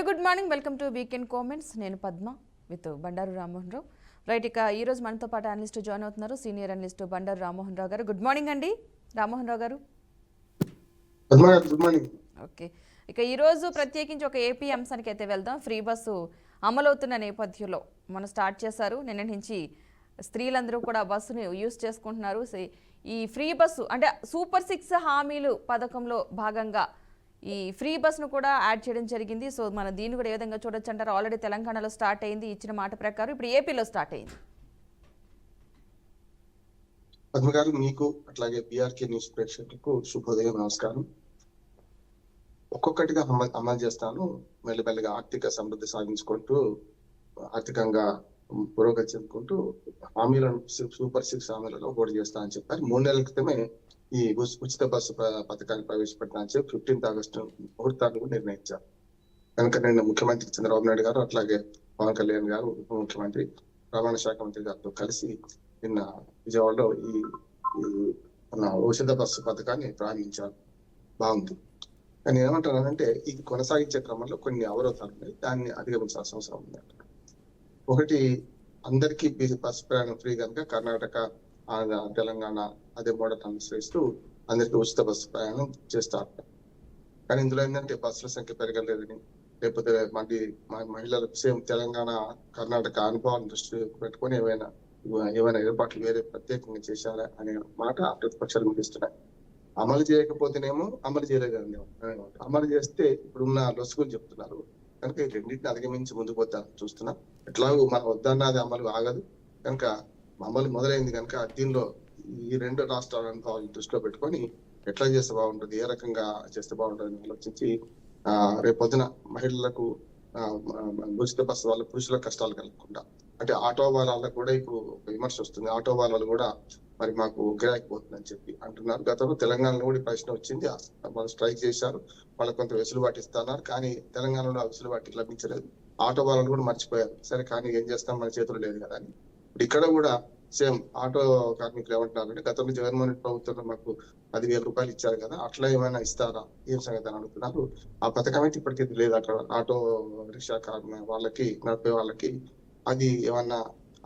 Very good morning, welcome to weekend comments. నేను Padma with Bandaru Rammohan Rao. Right, ఇక ఈరోజు మనతో పాటు అనలిస్ట్ జాయిన్ అవుతున్నారు senior analyst Bandaru Rammohan Rao garu. Good morning అండి Rammohan Rao garu. Good morning. Okay, ఇక ఈరోజు ప్రత్యేకించి ఒక ఏపీ అంశానికి అయితే వెళ్దాం. ఫ్రీ బస్సు అమలవుతున్న నేపథ్యంలో మనం స్టార్ట్ చేశారు. నిన్న నుంచి స్త్రీలందరూ కూడా బస్సును యూజ్ చేసుకుంటున్నారు. ఈ ఫ్రీ బస్సు అంటే సూపర్ 6 హామీలు పథకంలో భాగంగా ఈ ఫ్రీ బస్ను కూడా యాడ్ చేయడం జరిగింది. సో మన దీన్ని కూడా ఏ విధంగా చూడొచ్చు అంటారు? ఆల్రెడీ తెలంగాణలో స్టార్ట్ అయింది ఇచ్చిన మాట ప్రకారం, ఇప్పుడు ఏపీలో స్టార్ట్ అయింది. పద్మ గారు, మీకు అట్లాగే బీఆర్కే న్యూస్ ప్రేక్షకులకు శుభోదయం, నమస్కారం. ఒక్కొక్కటిగా అమలు చేస్తాను. మెల్లమెల్లగా ఆర్థిక సమృద్ధి సాధించుకుంటూ ఆర్థికంగా పురోగతి చెందుకుంటూ హామీలను సూపర్ 6 హామీలలో ఓడి చేస్తా అని చెప్పారు. 3 నెలల క్రితమే ఈ ఉచిత బస్సు పథకాన్ని ప్రవేశపెట్టిన అని చెప్పి 15 ఆగస్టు ముహూర్తాన్ని నిర్ణయించారు. కనుక నిన్న ముఖ్యమంత్రి చంద్రబాబు నాయుడు గారు అట్లాగే పవన్ కళ్యాణ్ గారు ఉప ముఖ్యమంత్రి రవాణా శాఖ మంత్రి గారితో కలిసి నిన్న విజయవాడలో ఈ ఉచిత బస్సు పథకాన్ని ప్రారంభించారు. బాగుంది. కానీ ఏమంటున్నానంటే ఇది కొనసాగించే క్రమంలో కొన్ని అవరోధాలు ఉన్నాయి, దాన్ని అధిగమించాల్సిన అవసరం ఉంది. ఒకటి, అందరికీ బస్సు ప్రయాణం ఫ్రీ కనుక కర్ణాటక, ఆంధ్ర, తెలంగాణ అదే మోడల్ అనుసరిస్తూ అందరికీ ఉచిత బస్సు ప్రయాణం చేస్తారు. కానీ ఇందులో ఏంటంటే బస్సుల సంఖ్య పెరగలేదని, లేకపోతే మళ్ళీ మహిళలకు సేమ్ తెలంగాణ కర్ణాటక అనుభవాన్ని దృష్టి పెట్టుకొని ఏమైనా ఏర్పాట్లు వేరే ప్రత్యేకంగా చేశారా అనే మాట ప్రతిపక్షాలు వినిపిస్తున్నాయి. అమలు చేయకపోతేనేమో అమలు చేయలేదని, అమలు చేస్తే ఇప్పుడున్న లొసుగులు చెప్తున్నారు. కనుక ఈ రెండింటిని అధిగమించి ముందుకు పోతాను చూస్తున్నాం. ఎట్లాగో మన వద్దన్నది అమలు ఆగదు కనుక అమలు మొదలైంది కనుక దీనిలో ఈ 2 రాష్ట్రాల అనుభవాలను దృష్టిలో పెట్టుకొని ఎట్లా చేస్తే బాగుంటుంది, ఏ రకంగా చేస్తే బాగుంటుంది ఆలోచించి రేపొద్దున మహిళలకు ఉచిత బస్సు వల్ల పురుషుల కష్టాలు కలగకుండా, అంటే ఆటో వాళ్ళకు కూడా ఇప్పుడు విమర్శ వస్తుంది. ఆటో వాళ్ళు కూడా మరి మాకు గిరాకీ పోతుందని చెప్పి అంటున్నారు. గతంలో తెలంగాణలో కూడా ప్రశ్న వచ్చింది, వాళ్ళు స్ట్రైక్ చేశారు, వాళ్ళకి కొంత వెసులుబాటు ఇస్తున్నారు. కానీ తెలంగాణలో ఆ వెసులుబాటు లభించలేదు. ఆటో వాళ్ళని కూడా మర్చిపోయారు. సరే కానీ ఏం చేస్తాం, మన చేతులు లేదు కదా అని. ఇప్పుడు ఇక్కడ కూడా సేమ్ ఆటో కార్మికులు ఏమంటున్నారంటే, గతంలో జగన్మోహన్ రెడ్డి ప్రభుత్వంలో మాకు 10,000 రూపాయలు ఇచ్చారు కదా, అట్లా ఏమైనా ఇస్తారా, ఏం సంగతి అని అడుగుతున్నారు. ఆ పథకం అయితే ఇప్పటికీ లేదు. అక్కడ ఆటో రిక్షా వాళ్ళకి నడిపే వాళ్ళకి అది ఏమన్నా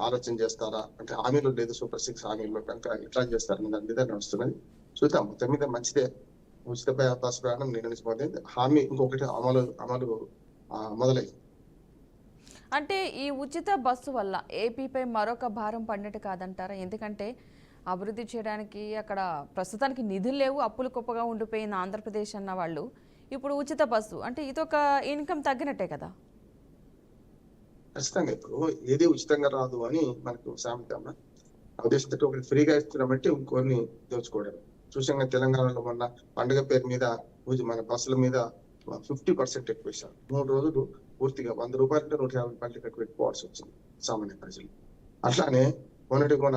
ఆలోచన చేస్తారా అంటే హామీలు లేదు, సూపర్ 6 హామీల్లో కనుక ఎట్లా చేస్తారని దాని మీద నడుస్తున్నది. చూద్దాం. మొత్తం మీద మంచిదే. ఉచిత బస్సు ప్రయాణం నిర్ణయించబోతుంది. హామీ ఇంకొకటి అమలు మొదలైంది. అంటే ఈ ఉచిత బస్సు వల్ల ఏపీపై మరొక భారం పడినట్టు కాదంటారా? ఎందుకంటే అభివృద్ధి చేయడానికి అక్కడ ప్రస్తుతానికి నిధులు లేవు, అప్పులు గొప్పగా ఉండిపోయిన ఆంధ్రప్రదేశ్ అన్న వాళ్ళు ఇప్పుడు ఉచిత బస్సు అంటే ఇదొక ఇన్కమ్ తగ్గినట్టే కదా. ఖచ్చితంగా ఇప్పుడు ఏది ఉచితంగా రాదు అని మనకు సామెత. ఉద్దేశంతో ఒకటి ఫ్రీగా ఇస్తున్నామంటే ఇంకొన్ని దోచుకోవడం చూసాం. తెలంగాణలో మొన్న పండుగ పేరు మీద మన బస్సుల మీద 50% ఎక్కువ ఇచ్చారు. 3 రోజులు పూర్తిగా 100 రూపాయలు 150 రూపాయలు ఎక్కువ పెట్టుకోవాల్సి వచ్చింది సామాన్య ప్రజలు. అట్లానే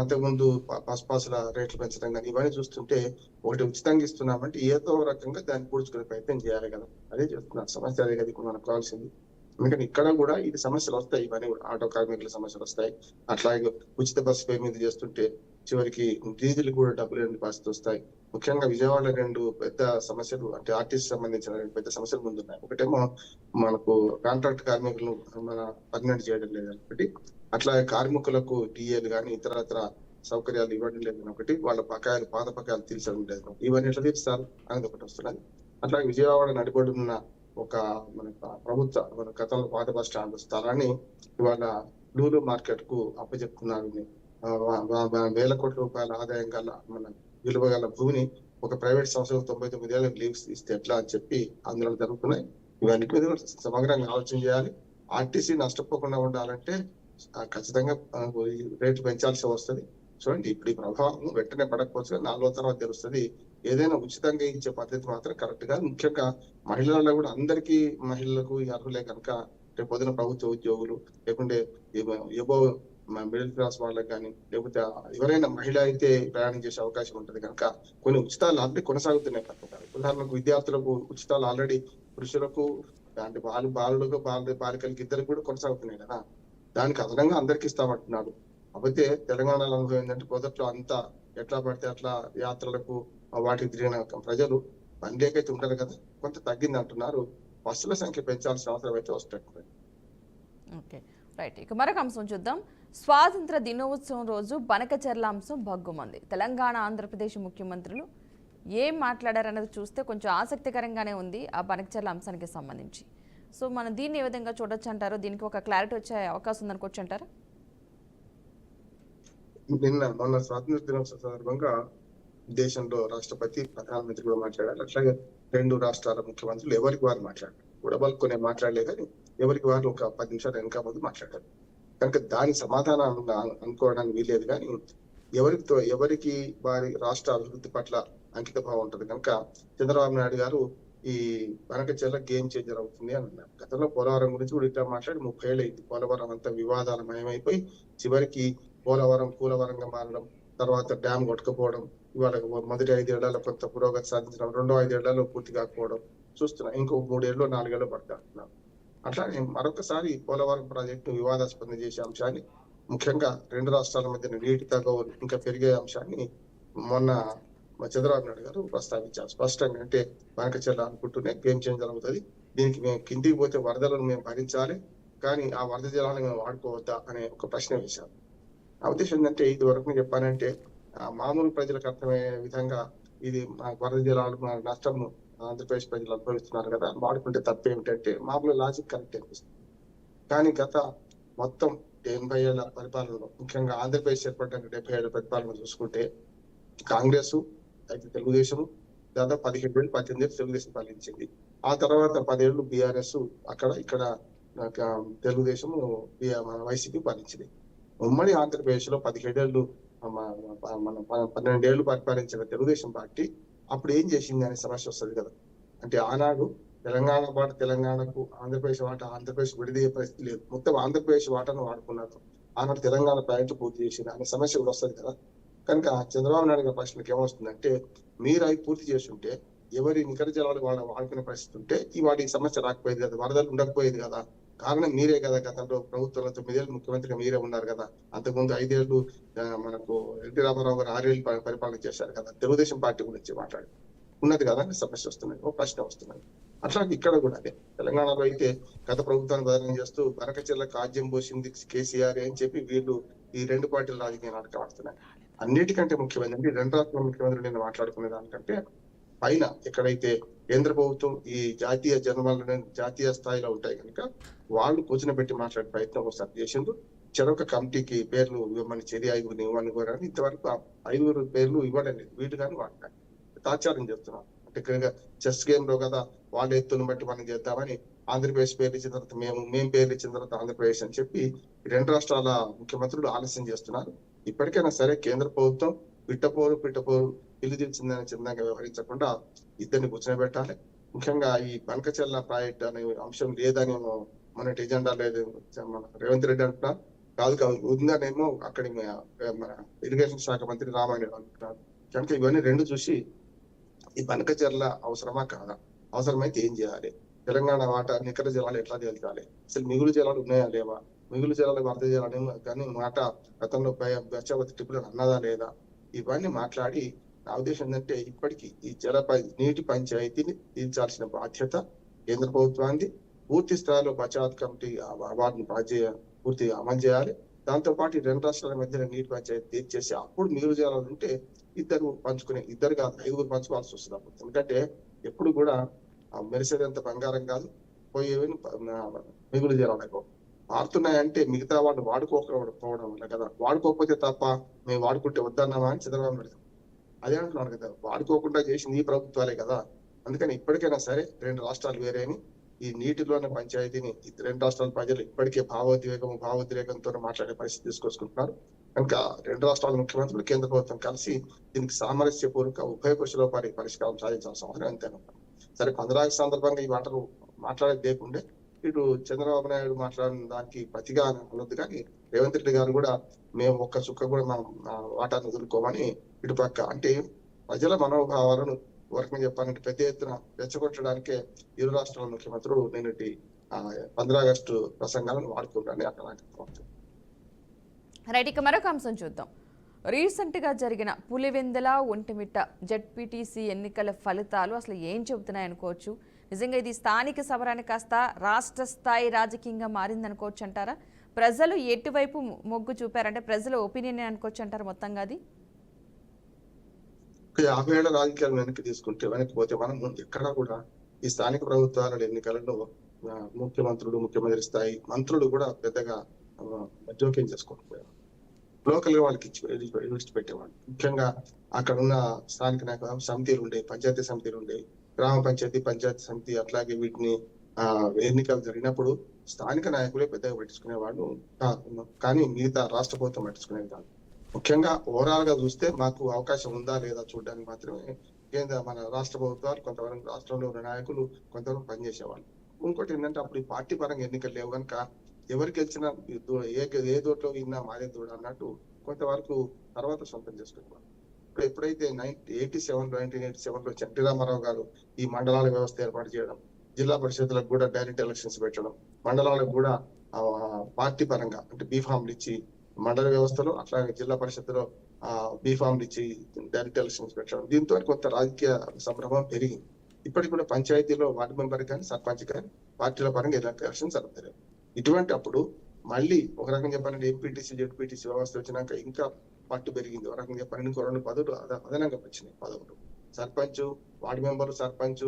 అంతకుముందు బస్ పాసుల రేట్లు పెంచడం కానీ ఇవన్నీ చూస్తుంటే ఒకటి ఉచితంగా ఇస్తున్నామంటే ఏదో రకంగా దాన్ని పూడ్చుకునే ప్రయత్నం చేయాలి కదా. అదే చేస్తున్నారు. సమస్య అదే కదా ఇప్పుడు మనకు కావాల్సింది. ఎందుకంటే ఇక్కడ కూడా ఇది సమస్యలు వస్తాయి. ఇవన్నీ కూడా ఆటో కార్మికుల సమస్యలు వస్తాయి. అట్లాగే ఉచిత బస్సు పే మీద చేస్తుంటే చివరికి డీజిల్ కూడా డబ్బులు లేని పరిస్థితి వస్తాయి. ముఖ్యంగా విజయవాడలో 2 పెద్ద సమస్యలు, అంటే ఆర్టీసీ సంబంధించిన 2 పెద్ద సమస్యలు ముందున్నాయి. ఒకటేమో మనకు కాంట్రాక్ట్ కార్మికులను మన పర్మనెంట్ చేయడం లేదు ఒకటి, అట్లాగే కార్మికులకు డిఏలు కానీ ఇతరత్ర సౌకర్యాలు ఇవ్వడం లేదు ఒకటి, వాళ్ళ పాత బకాయిలు తీర్చడం లేదు. ఇవన్నీ ఎట్లా తీర్చారు అనేది ఒకటి వస్తున్నది. అట్లాగే విజయవాడ నడిబడి ఉన్న ఒక మన గతంలో పాత బస్ స్టాండ్ స్థలాన్ని ఇవాళ లూలు మార్కెట్ కు అప్పచెప్తున్నారు. వేల కోట్ల రూపాయల ఆదాయం గల మన విలువ గల భూమిని ఒక ప్రైవేట్ సంస్థకు 99 ఏళ్ళకి లీవ్స్ ఇస్తే ఎట్లా అని చెప్పి ఆందోళన జరుగుతున్నాయి. ఇవన్నీ మీద సమగ్రంగా ఆలోచన చేయాలి. ఆర్టీసీ నష్టపోకుండా ఉండాలంటే ఖచ్చితంగా రేట్లు పెంచాల్సి వస్తుంది. చూడండి, ఇప్పుడు ఈ ప్రభావం వెంటనే పడకపోవచ్చు, 4వ తర్వాత తెలుస్తుంది. ఏదైనా ఉచితంగా ఇచ్చే పద్ధతి మాత్రం కరెక్ట్ గా, ముఖ్యంగా మహిళల్లో కూడా అందరికీ మహిళలకు అర్హులే కనుక రేపు పొద్దున ప్రభుత్వ ఉద్యోగులు లేకుంటే ఏవో మిడిల్ క్లాస్ వాళ్ళకి కానీ లేకపోతే ఎవరైనా మహిళ అయితే ప్రయాణం చేసే అవకాశం ఉంటుంది కనుక కొన్ని ఉచితాలు ఆల్రెడీ కొనసాగుతున్నాయి. ఉదాహరణకు విద్యార్థులకు ఉచితాలు ఆల్రెడీ పురుషులకు అంటే బాలులకు బాలికలకి ఇద్దరికి కూడా కొనసాగుతున్నాయి కదా. దానికి అదనంగా అందరికి ఇస్తామంటున్నాడు. కాకపోతే తెలంగాణలో అనుభవం ఏంటంటే మొదట్లో అంతా ఎట్లా పడితే అట్లా యాత్రలకు వాటికి తిరిగిన ప్రజలు బండి అయితే ఉంటారు కదా, కొంత తగ్గింది అంటున్నారు. బస్సుల సంఖ్య పెంచాల్సిన అవసరం అయితే వస్తుంది. Okay, right. ఇక మరొక అంశం చూద్దాం. స్వాతంత్ర దినోత్సవం రోజు బనకచెర్ల అంశం భగ్గుమంది. తెలంగాణ ఆంధ్రప్రదేశ్ ముఖ్యమంత్రులు ఏం మాట్లాడారన్నది చూస్తే కొంచెం ఆసక్తికరంగానే ఉంది ఆ బనకచెర్ల అంశానికి సంబంధించి. సో మనం దీన్ని ఏ విధంగా చూడొచ్చు అంటారు? దీనికి ఒక క్లారిటీ వచ్చే అవకాశం ఉందనుకోవచ్చు అంటారా? మొన్న స్వాతంత్ర దినోత్సవ సందర్భంగా దేశంలో రాష్ట్రపతి, ప్రధానమంత్రి కూడా మాట్లాడారు. అట్లాగే 2 రాష్ట్రాల ముఖ్యమంత్రులు ఎవరికి వారు మాట్లాడారు. ఉడబలుకునే మాట్లాడలే కానీ ఎవరికి వారు ఒక 10 నిమిషాలు వెనక ముందు మాట్లాడారు. కనుక దాని సమాధానం అనుకోవడానికి వీలేదు. కానీ ఎవరికి వారి రాష్ట్ర అభివృద్ధి పట్ల అంకిత భావం ఉంటుంది. కనుక చంద్రబాబు నాయుడు గారు ఈ బనకచెర్ల గేమ్ చేంజర్ అవుతుంది అని అన్నారు. గతంలో పోలవరం గురించి కూడా ఇట్లా మాట్లాడి 30 ఏళ్ళు అయింది. పోలవరం అంతా వివాదాల మయమైపోయి చివరికి పోలవరం కూలవరంగా మారడం, తర్వాత డ్యామ్ కొట్టుకుపోవడం, ఇవాళ మొదటి 5 ఏళ్లలో కొంత పురోగతి సాధించడం, రెండో 5 ఏళ్లలో పూర్తి కాకపోవడం చూస్తున్నాం. ఇంకో 3 ఏళ్ళు 4 ఏళ్ళు పడుతున్నాం. అట్లానే మరొకసారి పోలవరం ప్రాజెక్టు వివాదాస్పదం చేసే అంశాన్ని, ముఖ్యంగా 2 రాష్ట్రాల మధ్యన నీటి తగవులు ఇంకా పెరిగే అంశాన్ని మొన్న చంద్రబాబు నాయుడు గారు ప్రస్తావించారు స్పష్టంగా. అంటే బనకచెర్ల అనుకుంటూనే గేమ్ చేంజర్ అవుతుంది, దీనికి మేము కిందికి పోతే వరదలను మేము భరించాలి, కానీ ఆ వరద జలాలను మేము వాడుకోవద్దా అనే ఒక ప్రశ్న వేశారు. నా ఉద్దేశం ఏంటంటే, ఇది వరకు చెప్పానంటే మామూలు ప్రజలకు అర్థమయ్యే విధంగా ఇది వరద జలాలు మా నష్టము ఆంధ్రప్రదేశ్ ప్రజలు అనుభవిస్తున్నారు కదా, వాడుకుంటే తప్పు ఏమిటంటే మామూలు లాజిక్ కరెక్ట్ అనిపిస్తుంది. కానీ గత మొత్తం 80 ఏళ్ల పరిపాలనలో, ముఖ్యంగా ఆంధ్రప్రదేశ్ ఏర్పడడానికి 70 ఏళ్ల పరిపాలన చూసుకుంటే కాంగ్రెస్ అయితే తెలుగుదేశం దాదాపు 17 ఏళ్ళు 18 ఏళ్ళు తెలుగుదేశం పాలించింది. ఆ తర్వాత 10 ఏళ్ళు బీఆర్ఎస్, అక్కడ ఇక్కడ తెలుగుదేశం వైసీపీ పాలించింది. ఉమ్మడి ఆంధ్రప్రదేశ్ లో 17 ఏళ్ళు మన 12 ఏళ్ళు పరిపాలించిన తెలుగుదేశం పార్టీ అప్పుడు ఏం చేసింది అనే సమస్య వస్తుంది కదా. అంటే ఆనాడు తెలంగాణ పాట తెలంగాణకు, ఆంధ్రప్రదేశ్ వాట ఆంధ్రప్రదేశ్ విడదీయ పరిస్థితి లేదు, మొత్తం ఆంధ్రప్రదేశ్ వాటాను వాడుకున్నారు. ఆనాడు తెలంగాణ ప్రాజెక్టు పూర్తి చేసింది అనే సమస్య కూడా వస్తుంది కదా. కనుక చంద్రబాబు నాయుడు గారి ప్రశ్నకి ఏమొస్తుందంటే, మీరు అవి పూర్తి చేస్తుంటే ఎవరి నికర జలాలు వాడుకునే పరిస్థితి ఉంటే వాటి సమస్య రాకపోయేది కదా, వరదలు ఉండకపోయేది కదా. కారణం మీరే కదా. గతంలో ప్రభుత్వంలో 9 ఏళ్ళు ముఖ్యమంత్రిగా మీరే ఉన్నారు కదా. అంతకుముందు 5 ఏళ్ళు మనకు ఎన్టీ రామారావు గారు 6 ఏళ్ళు పరిపాలన చేశారు కదా. తెలుగుదేశం పార్టీ గురించి మాట్లాడి ఉన్నది కదా సమస్య వస్తున్నాయి, ఓ ప్రశ్న వస్తున్నాయి. అట్లాగే ఇక్కడ కూడా అదే. తెలంగాణలో అయితే గత ప్రభుత్వాన్ని బదనం చేస్తూ బనకచెర్ల కాజ్యం పోసింది కేసీఆర్ అని చెప్పి వీళ్ళు ఈ 2 పార్టీల రాజకీయ నాటకం ఆడుతున్నాయి. అన్నిటికంటే ముఖ్యమైనది 2 రాష్ట్రాల ముఖ్యమంత్రులు నేను మాట్లాడుకునే దానికంటే పైన ఎక్కడైతే కేంద్ర ప్రభుత్వం ఈ జాతీయ జనవనరులను జాతీయ స్థాయిలో ఉంటాయి కనుక వాళ్ళు కూర్చుని పెట్టి మాట్లాడే ప్రయత్నం ఒకసారి చేసిండ్రు. చెరొక కమిటీకి పేర్లు ఇవ్వమని 5 ఇవ్వని కోరారు. ఇంతవరకు 5 పేర్లు ఇవ్వడం లేదు. వీటి కానీ వాటిని తాత్సారం చేస్తున్నాం. అంటే చెస్ గేమ్ లో కదా, వాళ్ళ ఎత్తును బట్టి మనం చేద్దామని ఆంధ్రప్రదేశ్ పేర్లు ఇచ్చిన తర్వాత మేము పేర్లు ఇచ్చిన తర్వాత ఆంధ్రప్రదేశ్ అని చెప్పి 2 రాష్ట్రాల ముఖ్యమంత్రులు ఆలస్యం చేస్తున్నారు. ఇప్పటికైనా సరే కేంద్ర ప్రభుత్వం పిట్టపోరు ఇల్లు దిల్చిందని చిన్నగా వ్యవహరించకుండా ఇద్దరిని కూర్చోబెట్టాలి. ముఖ్యంగా ఈ బనకచెర్ల ప్రాజెక్ట్ అనే అంశం లేదని మన ఎజెండా లేదు మన రేవంత్ రెడ్డి అంటున్నారు. కాదు ఉందనేమో అక్కడి మన ఇరిగేషన్ శాఖ మంత్రి రామాయణ అంటున్నారు. కనుక ఇవన్నీ 2 చూసి ఈ బనకచెర్ల అవసరమా కాదా, అవసరమైతే ఏం చేయాలి, తెలంగాణ వాటా నికర జలాలు ఎట్లా తేల్చాలి, అసలు మిగులు జలాలు ఉన్నాయా లేవా, మిగులు జలాలు వరద జలాలు కానీ మాట గతంలో బచావతి ట్రిపుల్ అన్నదా లేదా, ఇవన్నీ మాట్లాడి నా ఉద్దేశం ఏంటంటే ఇప్పటికీ ఈ నీటి పంచాయతీని తీర్చాల్సిన బాధ్యత కేంద్ర ప్రభుత్వానికి. పూర్తి స్థాయిలో బచావత్ కమిటీ వాటిని పూర్తిగా అమలు చేయాలి. దాంతో పాటు 2 రాష్ట్రాల మధ్యన నీటి పంచాయతీ తీర్చేసి అప్పుడు మిగులు జలాలు ఉంటే ఇద్దరు కాదు 5 పంచుకోవాల్సి వస్తుంది అప్పుడు. ఎందుకంటే ఎప్పుడు కూడా మెరిసేదంత బంగారం కాదు, పోయేవి మిగులు జలాలకు మారుతున్నాయంటే మిగతా వాళ్ళు వాడుకోకపోవడం వల్ల కదా. వాడుకోకపోతే తప్ప మేము వాడుకుంటే వద్దన్నామా అని చంద్రబాబు నాయుడు అదే అంటున్నారు కదా. వాడుకోకుండా చేసింది ఈ ప్రభుత్వాలే కదా. అందుకని ఇప్పటికైనా సరే 2 రాష్ట్రాలు వేరేని ఈ నీటిలోని పంచాయతీని 2 రాష్ట్రాల ప్రజలు ఇప్పటికే భావోద్రేకంతో మాట్లాడే పరిస్థితి తీసుకొచ్చుకుంటున్నారు. కనుక 2 రాష్ట్రాల ముఖ్యమంత్రులు కేంద్ర ప్రభుత్వం కలిసి దీనికి సామరస్యపూర్వక ఉభయ పక్షులపై పరిష్కారం సాధించాల్సిన అవసరం అంతేనమాట. సరే 15 ఆగస్టు సందర్భంగా ఈ మాటలు మాట్లాడేది లేకుండే ఇటు చంద్రబాబు నాయుడు మాట్లాడిన దానికి ప్రతిగా అనొద్దు. కానీ రేవంత్ రెడ్డి గారు కూడా మేము ఒక్క చుక్క కూడా మా వాటాను వదులుకోమని ఇటుపక్క అంటే ప్రజల మనోభావాలను వరకు చెప్పాలంటే పెద్ద ఎత్తున రెచ్చగొట్టడానికే 2 రాష్ట్రాల ముఖ్యమంత్రులు నిన్నటి 15 ఆగస్టు ప్రసంగాలను వాడుకుంటారని అక్కడ రైట్. ఇక మరొక అంశం చూద్దాం. రీసెంట్గా జరిగిన పులివెందుల ఒంటిమిట్ట జెడ్పీటీసీ ఎన్నికల ఫలితాలు అసలు ఏం చెబుతున్నాయనుకోవచ్చు? నిజంగా ఇది స్థానిక సమరాన్ని కాస్త రాష్ట్ర స్థాయి రాజకీయంగా మారిందనుకోవచ్చు అంటారా? ప్రజలు ఎటువైపు మొగ్గు చూపారంటే ప్రజల ఒపీనియన్ అనుకోవచ్చు అంటారు మొత్తంగా అది? 50 ఏళ్ల రాజకీయాలు వెనక్కి పోతే మనం ముందు ఎక్కడా కూడా ఈ స్థానిక ప్రభుత్వాల ఎన్నికలలో ముఖ్యమంత్రి స్థాయి మంత్రులు కూడా పెద్దగా జోక్యం చేసుకోకపోయారు. లోకల్ గా వాళ్ళకి విడిచిపెట్టేవాళ్ళు. ముఖ్యంగా అక్కడ ఉన్న స్థానిక నాయక సమితిలు ఉండే, పంచాయతీ సమితిలు ఉండే, గ్రామ పంచాయతీ సమితి అట్లాగే వీటిని ఎన్నికలు జరిగినప్పుడు స్థానిక నాయకులే పెద్దగా పట్టించుకునేవాళ్ళు. కానీ మిగతా రాష్ట్ర ప్రభుత్వం పట్టించుకునేది కాదు. ముఖ్యంగా ఓవరాల్ గా చూస్తే మాకు అవకాశం ఉందా లేదా చూడడానికి మాత్రమే మన రాష్ట్ర ప్రభుత్వాలు కొంతవరకు రాష్ట్రంలో ఉన్న నాయకులు కొంతవరకు పనిచేసేవాళ్ళు. ఇంకోటి ఏంటంటే అప్పుడు ఈ పార్టీ పరంగా ఎన్నికలు లేవు కనుక ఎవరికి గెలిచినా ఏ దోట్లో విన్నా మాదే దూడ అన్నట్టు కొంతవరకు తర్వాత సొంతం చేసుకునేవాళ్ళు. ఇప్పుడు ఎప్పుడైతే 1987లో ఎన్టీ రామారావు గారు ఈ మండలాల వ్యవస్థ ఏర్పాటు చేయడం, జిల్లా పరిషత్లకు కూడా డైరెక్ట్ ఎలక్షన్స్ పెట్టడం, మండలాలకు కూడా పార్టీ పరంగా అంటే బీఫామ్లు ఇచ్చి మండల వ్యవస్థలో అట్లాగే జిల్లా పరిషత్తులో బీఫామ్లు ఇచ్చి డైరెక్ట్ ఎలక్షన్స్ పెట్టడం, దీంతో కొంత రాజకీయ సంభ్రమం పెరిగింది. ఇప్పటికి కూడా పంచాయతీలో వార్డు మెంబర్ కానీ సర్పంచ్ కానీ పార్టీల పరంగా ఎలాంటి ఎలక్షన్స్ జరుగుతాయి. ఇటువంటి అప్పుడు మళ్ళీ ఒక రకంగా చెప్పాలంటే ఎంపీటీసీ జెడ్పీటీసీ వ్యవస్థ వచ్చినాక ఇంకా పట్టు పెరిగింది. ఒక రకంగా చెప్పాలంటే ఇంకో 2 పదవులు అదనంగా వచ్చినాయి. పదవులు సర్పంచ్, వార్డు మెంబర్, సర్పంచ్,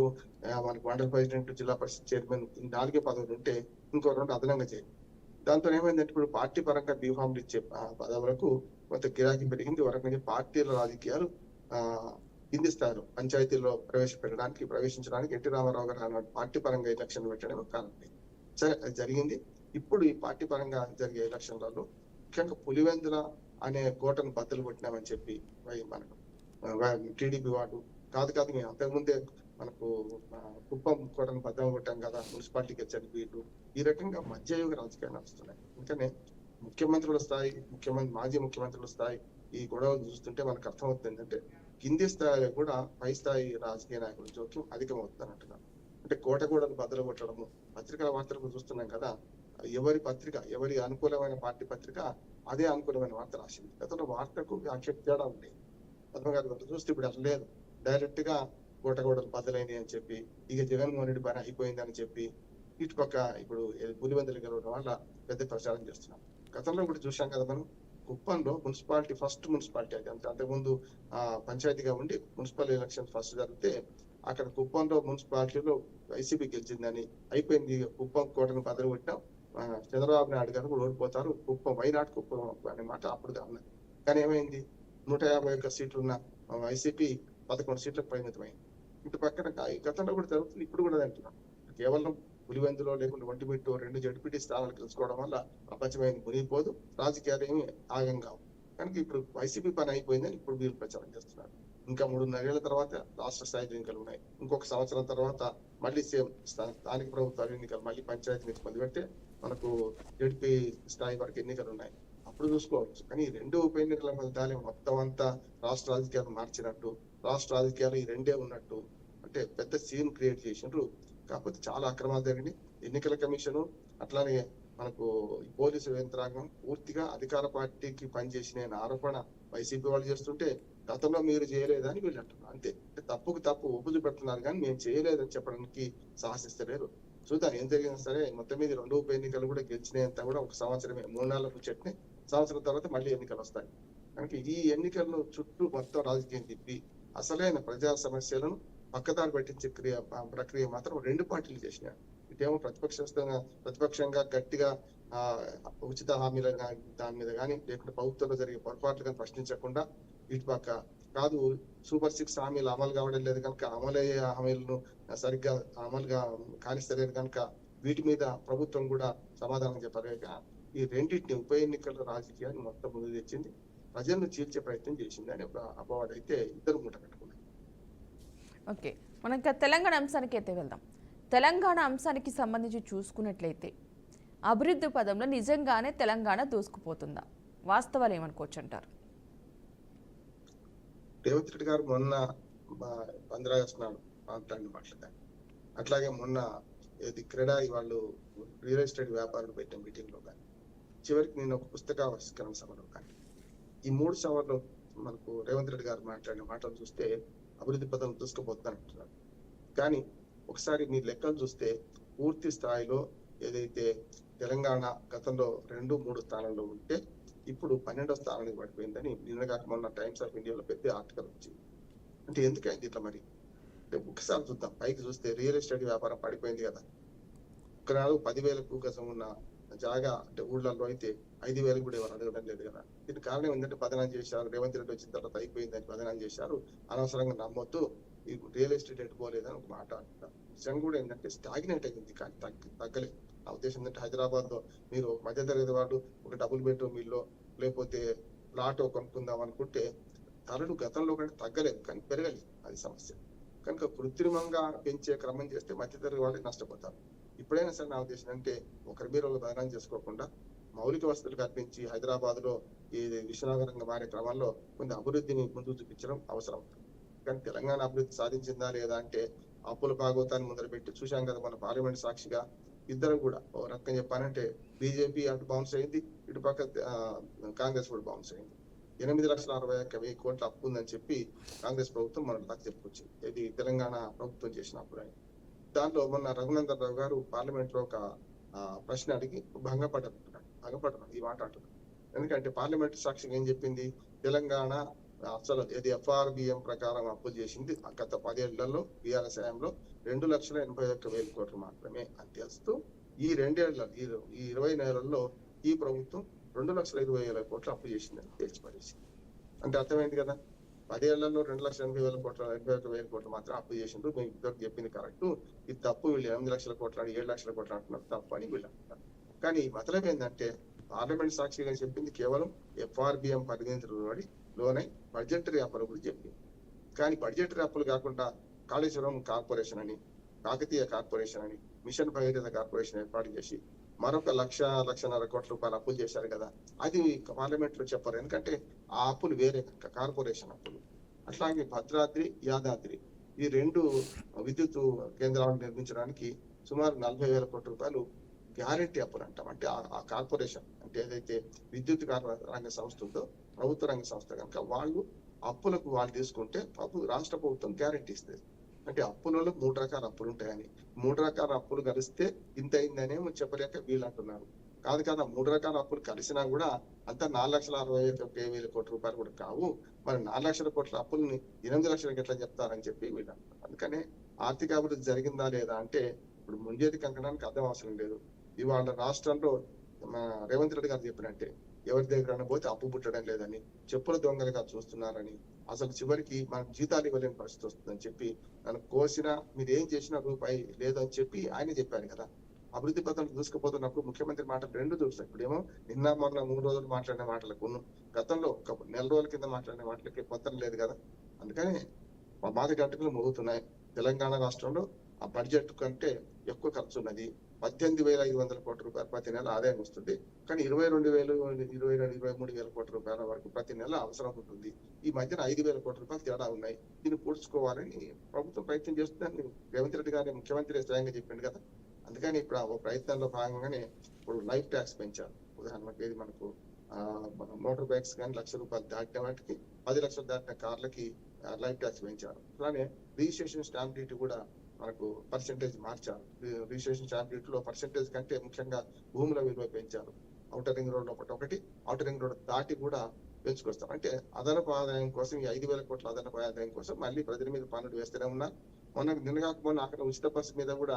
మనకి మండల ప్రెసిడెంట్, జిల్లా పరిషత్ చైర్మన్ 4 పదవులు ఉంటే ఇంకో 2 అదనంగా చేయాలి. దాంతో ఏమైందంటే ఇప్పుడు పార్టీ పరంగా బీఫామ్లు ఇచ్చే పదవులకు కొంత గిరాకీ పెరిగింది. ఒక రకంగా పార్టీల రాజకీయాలు కింది స్థాయిలో పంచాయతీల్లో ప్రవేశించడానికి ఎన్టీ రామారావు గారు పార్టీ పరంగా ఎలక్షన్ పెట్టడం కారణం. సరే, అది జరిగింది. ఇప్పుడు ఈ పార్టీ పరంగా జరిగే ఎలక్షన్లలో ముఖ్యంగా పులివెందుల అనే కోటను బద్దలు కొట్టినామని చెప్పి మనకు టీడీపీ వాడు కాదు మేము అంతకుముందే మనకు కుప్పం కోటను బద్దలు కొట్టాం కదా, మున్సిపాలిటీకి చనిపోయిట్టు ఈ రకంగా మధ్యయుగ రాజకీయాలు నడుస్తున్నాయి. అందుకనే ముఖ్యమంత్రుల స్థాయి, మాజీ ముఖ్యమంత్రుల స్థాయి ఈ గొడవలు చూస్తుంటే మనకు అర్థమవుతుంది ఏంటంటే కింది స్థాయిలో కూడా పై స్థాయి రాజకీయ నాయకుల జోక్యం అధికమవుతుంది అంటున్నారు. అంటే కోటగూడను బద్దలు కొట్టడము, పత్రికల వార్తలకు చూస్తున్నాం కదా, ఎవరి అనుకూలమైన పార్టీ పత్రిక అదే అనుకూలమైన వార్త రాసింది. గతంలో వార్తకు వ్యాఖ్యకు తేడా ఉండేది. పద్మగారు చూస్తే ఇప్పుడు అట్లా లేదు. డైరెక్ట్ గా కోటగూడలు బద్దలైంది అని చెప్పి, ఇక జగన్మోహన్ రెడ్డి పని అయిపోయింది అని చెప్పి ఇటుపక్క ఇప్పుడు పులివెందులు గెలవడం వల్ల పెద్ద ప్రచారం చేస్తున్నాం. గతంలో కూడా చూసాం కదా మనం, కుప్పంలో ఫస్ట్ మున్సిపాలిటీ అది. అంతకుముందు పంచాయతీగా ఉండి మున్సిపల్ ఎలక్షన్ ఫస్ట్ జరిగితే అక్కడ కుప్పంలో మున్సిపాలిటీలో వైసీపీ గెలిచిందని అయిపోయింది. కుప్పం కోటను బద్దలు కొట్టినాం, చంద్రబాబు నాయుడు గారు కూడా ఓడిపోతారు, వైనాడు కుప్పం అనే మాట అప్పుడు అన్నది. కానీ ఏమైంది, 151 సీట్లున్న వైసీపీ 11 సీట్లకు పరిమితమైంది. ఇటు పక్కన గతంలో కూడా జరుగుతుంది, ఇప్పుడు కూడా అంటున్నాం. కేవలం పులివెందులో లేకుండా ఒంటిమిట్టు 2 జడ్పీటీ స్థానాలు గెలుచుకోవడం వల్ల ప్రపంచమైన మునిగిపోదు, రాజకీయాలు ఏమి ఆగం కావు. కనుక ఇప్పుడు వైసీపీ పని అయిపోయిందని ఇప్పుడు వీళ్ళు ప్రచారం చేస్తున్నారు. ఇంకా 3.5 ఏళ్ల తర్వాత రాష్ట్ర స్థాయి ఎన్నికలు ఉన్నాయి. ఇంకొక సంవత్సరం తర్వాత మళ్ళీ సేమ్ స్థానిక ప్రభుత్వాల ఎన్నికలు, మళ్ళీ పంచాయతీ నుంచి మొదలుపెట్టే మనకు జడ్పీ స్థాయి వరకు ఎన్నికలు ఉన్నాయి. అప్పుడు చూసుకోవచ్చు. కానీ 2 ఉప ఎన్నికల ఫలితాలే మొత్తం అంతా రాష్ట్ర రాజకీయాలు మార్చినట్టు, రాష్ట్ర రాజకీయాలు ఈ 2 ఉన్నట్టు అంటే పెద్ద సీన్ క్రియేట్ చేసినారు. కాకపోతే చాలా అక్రమాలు జరిగినాయి. ఎన్నికల కమిషను అట్లానే మనకు పోలీసు యంత్రాంగం పూర్తిగా అధికార పార్టీకి పనిచేసిన ఆరోపణ వైసీపీ వాళ్ళు చేస్తుంటే గతంలో మీరు చేయలేదని వీళ్ళు అంటున్నారు. అంతే, తప్పుకు తప్పు ఒప్పుజు పెడుతున్నారు కానీ మేము చేయలేదని చెప్పడానికి సాహసిస్తలేరు. చూద్దాం ఏం జరిగినా సరే. మొత్తం మీద 2 ఉప ఎన్నికలు కూడా గెలిచినంత కూడా ఒక సంవత్సరమే, 3 నెలల ముచ్చట్ని. సంవత్సరం తర్వాత మళ్ళీ ఎన్నికలు వస్తాయి. కనుక ఈ ఎన్నికలను చుట్టూ మొత్తం రాజకీయం తిప్పి అసలైన ప్రజా సమస్యలను పక్కదారి పట్టించే ప్రక్రియ మాత్రం 2 పార్టీలు చేసినాయి. ఇటేమో ప్రతిపక్షంగా గట్టిగా ఉచిత హామీల దాని మీద కానీ లేకుంటే ప్రభుత్వంలో జరిగే పొరపాట్లు కానీ ప్రశ్నించకుండా, ఇటు పక్క కాదు సూపర్ 6 హామీలు అమలు కావడం లేదు కనుక అమలయ్యే హామీలను సరిగ్గా అమలుగా కానిస్తలేదు కనుక వీటి మీద ప్రభుత్వం కూడా సమాధానం చెప్పలేక ఈ రెండింటిని ఉప ఎన్నికల రాజకీయాన్ని మొత్తం ముందు తెచ్చింది, ప్రజలను చీల్చే ప్రయత్నం చేసింది అనే అపవాదం అయితే ఇద్దరు మూట కట్టుకున్నారు. ఓకే, మనం ఇంకా తెలంగాణ అంశానికి అయితే వెళ్దాం. తెలంగాణ అంశానికి సంబంధించి చూసుకున్నట్లయితే అభివృద్ధి పదంలో నిజంగానే తెలంగాణ దూసుకుపోతుందా? వాస్తవాలు ఏమనుకోవచ్చు అంటారు? రేవంత్ రెడ్డి గారు మొన్న 15 ఆగస్టు నాడు మాట్లాడారు. అట్లాగే మొన్న క్రీడా వాళ్ళు రియల్ ఎస్టేట్ వ్యాపారులు పెట్టిన మీటింగ్ లో కానీ, చివరికి నేను ఒక పుస్తకావిష్కరణ సభలో కానీ ఈ 3 సవాళ్ళు మనకు రేవంత్ రెడ్డి గారు మాట్లాడిన మాటలు చూస్తే అభివృద్ధి పథం దూసుకుపోతానంటున్నారు. కానీ ఒకసారి మీ లెక్కలు చూస్తే పూర్తి స్థాయిలో ఏదైతే తెలంగాణ గతంలో 2-3 స్థానంలో ఉంటే ఇప్పుడు 12వ స్థానానికి పడిపోయిందని నిన్నగాక మొన్న టైమ్స్ ఆఫ్ ఇండియాలో పెద్ద ఆర్టికల్ వచ్చింది. అంటే ఎందుకైంది ఇట్లా మరి? అంటే ఒకసారి చూద్దాం, పైకి చూస్తే రియల్ ఎస్టేట్ వ్యాపారం పడిపోయింది కదా. ఒకనాడు 10,000 గజం ఉన్న జాగా అంటే ఊళ్ళల్లో అయితే 5,000 కూడా ఎవరు అడగడం లేదు కదా. దీనికి కారణం ఏంటంటే బదనాం చేశారు, రేవంత్ రెడ్డి వచ్చిన తర్వాత అయిపోయిందని బదనాం చేశారు, అనవసరంగా నమ్మొద్దు, ఈ రియల్ ఎస్టేట్ ఎట్టుకోలేదని ఒక మాట అంటారు. నిజం కూడా ఏంటంటే స్టాగ్నేట్ అయింది కానీ తగ్గలేదు. నా ఉద్దేశం ఏంటంటే హైదరాబాద్ లో మీరు మధ్యతరగతి వాళ్ళు ఒక డబుల్ బెడ్రూమ్ ఇల్లు లేకపోతే ప్లాట్ కొనుక్కుందాం అనుకుంటే ధరలు గతంలో కంటే తగ్గలేదు కానీ పెరగలేదు, అది సమస్య. కనుక కృత్రిమంగా పెంచే క్రమం చేస్తే మధ్యతరగతి వాళ్ళు నష్టపోతారు. ఇప్పుడైనా సరే నా ఉద్దేశం అంటే ఒకరి మీద బదనాం చేసుకోకుండా మౌలిక వసతులు కల్పించి హైదరాబాద్ లో ఈ విశ్వనగరంగా మారే క్రమంలో కొంత అభివృద్ధిని ముందుకు చూపించడం అవసరం. కానీ తెలంగాణ అభివృద్ధి సాధించిందా లేదా అంటే అప్పుల భాగవతాన్ని ముందర పెట్టి చూశాం కదా మన పార్లమెంట్ సాక్షిగా. ఇద్దరు కూడా ఓ రకం చెప్పానంటే బీజేపీ అటు బౌన్స్ అయింది, ఇటు పక్క కాంగ్రెస్ కూడా బౌన్స్ అయింది. 8,61,000 కోట్ల అప్పు ఉందని చెప్పి కాంగ్రెస్ ప్రభుత్వం మన దాకా చెప్పుకొచ్చింది, ఇది తెలంగాణ ప్రభుత్వం చేసినప్పుడు అని. దాంట్లో మొన్న రఘునందన్ రావు గారు పార్లమెంట్ లో ఒక ప్రశ్న అడిగి భంగపడ్డారు ఈ మాట అంటున్నారు. ఎందుకంటే పార్లమెంట్ సాక్షిగా ఏం చెప్పింది, తెలంగాణ అసలు ఇది FRBM ప్రకారం అప్పులు చేసింది గత 10 ఏళ్లలో బీఆర్ఎస్ హయాంలో 2,81,000 కోట్లు మాత్రమే అని తెలుస్తూ ఈ 2 ఏళ్ల ఈ 20 నెలల్లో ఈ ప్రభుత్వం 2,20,000 కోట్లు అప్పు చేసిందని తేల్చిపడేసింది. అంటే అర్థమైంది కదా, 10 ఏళ్లలో 2,80,000 కోట్లు మాత్రం అప్పు చేసిండ్రు. మేము ఇద్దరు చెప్పింది కరెక్ట్, ఇది తప్పు, వీళ్ళు 8 లక్షల కోట్లు అని 7 లక్షల కోట్లు అంటున్నారు తప్పు అని వీళ్ళు అంటున్నారు. కానీ మతలబ్ ఏంటంటే పార్లమెంట్ సాక్షిగా చెప్పింది కేవలం FRBM పరిగణించబడి లోనై బడ్జెటరీ అప్పులు గురించి చెప్పింది. కానీ బడ్జెటరీ అప్పులు కాకుండా కాళేశ్వరం కార్పొరేషన్ అని, కాకతీయ కార్పొరేషన్ అని, మిషన్ భగీరథ కార్పొరేషన్ ఏర్పాటు చేసి మరొక 1,00,00,000 కోట్ల రూపాయలు అప్పులు చేశారు కదా. అది పార్లమెంట్ లో చెప్పారు, ఎందుకంటే ఆ అప్పులు వేరే కార్పొరేషన్ అప్పులు. అట్లాగే భద్రాద్రి, యాదాద్రి ఈ 2 విద్యుత్ కేంద్రాలను నిర్మించడానికి సుమారు 40,000 కోట్ల రూపాయలు గ్యారెంటీ అప్పులు అంటాం. అంటే ఆ కార్పొరేషన్ అంటే ఏదైతే విద్యుత్ రంగ సంస్థ ఉందో ప్రభుత్వ రంగ సంస్థ కనుక వాళ్ళు అప్పులకు వాళ్ళు తీసుకుంటే రాష్ట్ర ప్రభుత్వం గ్యారెంటీ ఇస్తుంది. అంటే అప్పులలో 3 రకాల అప్పులు ఉంటాయని, 3 రకాల అప్పులు కలిస్తే ఇంత అయిందనేమో చెప్పలేక వీళ్ళు అంటున్నారు. కాదు 3 రకాల అప్పులు కలిసినా కూడా అంతా 4,61,000 కోట్ల రూపాయలు కూడా కావు. మరి 4 లక్షల కోట్ల అప్పుల్ని 8 లక్షలకి ఎట్లా చెప్తారని చెప్పి వీళ్ళు అంటున్నారు. అందుకనే ఆర్థిక అభివృద్ధి జరిగిందా లేదా అంటే ఇప్పుడు ముంజేది కంకణానికి అర్థం అవసరం లేదు. ఇవాళ రాష్ట్రంలో రేవంత్ రెడ్డి గారు చెప్పినట్టే ఎవరి దగ్గర పోతే అప్పు పుట్టడం లేదని, చెప్పుల దొంగలుగా చూస్తున్నారని, అసలు చివరికి మనకు జీతాలు ఇవ్వలేని పరిస్థితి వస్తుందని చెప్పి నన్ను కోసినా మీరు ఏం చేసినా రూపాయి లేదని చెప్పి ఆయన చెప్పారు కదా. అభివృద్ధి పథకం దూసుకుపోతున్నప్పుడు ముఖ్యమంత్రి మాటలు 2 చూస్తాయి. ఇప్పుడేమో నిన్న మొన్న 3 రోజులు మాట్లాడిన మాటలకు గతంలో ఒక నెల రోజుల కింద మాట్లాడిన మాటలకి పొంతన లేదు కదా. అందుకని మాది గంటలు మోగుతున్నాయి. తెలంగాణ రాష్ట్రంలో ఆ బడ్జెట్ కంటే ఎక్కువ ఖర్చు ఉన్నది. 18,500 కోట్ల రూపాయలు ప్రతి నెల ఆదాయం వస్తుంది. కానీ 22,000, 23,000 కోట్ల రూపాయల వరకు ప్రతి నెల అవసరం ఉంటుంది. ఈ మధ్యన 5,000 కోట్ల రూపాయలు తేడా ఉన్నాయి. దీన్ని పూడ్చుకోవాలని ప్రభుత్వం ప్రయత్నం చేస్తుందని రేవంత్ రెడ్డి గారిని ముఖ్యమంత్రి స్వయంగా చెప్పిండు కదా. అందుకని ఇప్పుడు ఆ ప్రయత్నంలో భాగంగానే ఇప్పుడు లైఫ్ ట్యాక్స్ పెంచారు. ఉదాహరణకి ఏది మనకు మోటార్ బైక్స్ కానీ 1,00,000 రూపాయలు దాటిన వాటికి 10 లక్షలు దాటిన కార్లకి లైఫ్ ట్యాక్స్ పెంచారు. అలానే రిజిస్ట్రేషన్ స్టాంప్ డ్యూటీ కూడా మనకు పర్సెంటేజ్ మార్చారు. రిజిస్ట్రేషన్ స్టాంప్ డ్యూటీలో పర్సెంటేజ్ కంటే ముఖ్యంగా భూముల విలువ పెంచారు. ఔటర్ రింగ్ రోడ్ ఒకటి ఔటర్ రింగ్ రోడ్ దాటి కూడా పెంచుకొస్తాం. అంటే అదనపు ఆదాయం కోసం ఈ 5,000 కోట్ల అదనపు ఆదాయం కోసం మళ్ళీ ప్రజల మీద పన్నులు వేస్తూనే ఉన్నారు. నిన్నగాక అక్కడ ఉచిత బస్సు మీద కూడా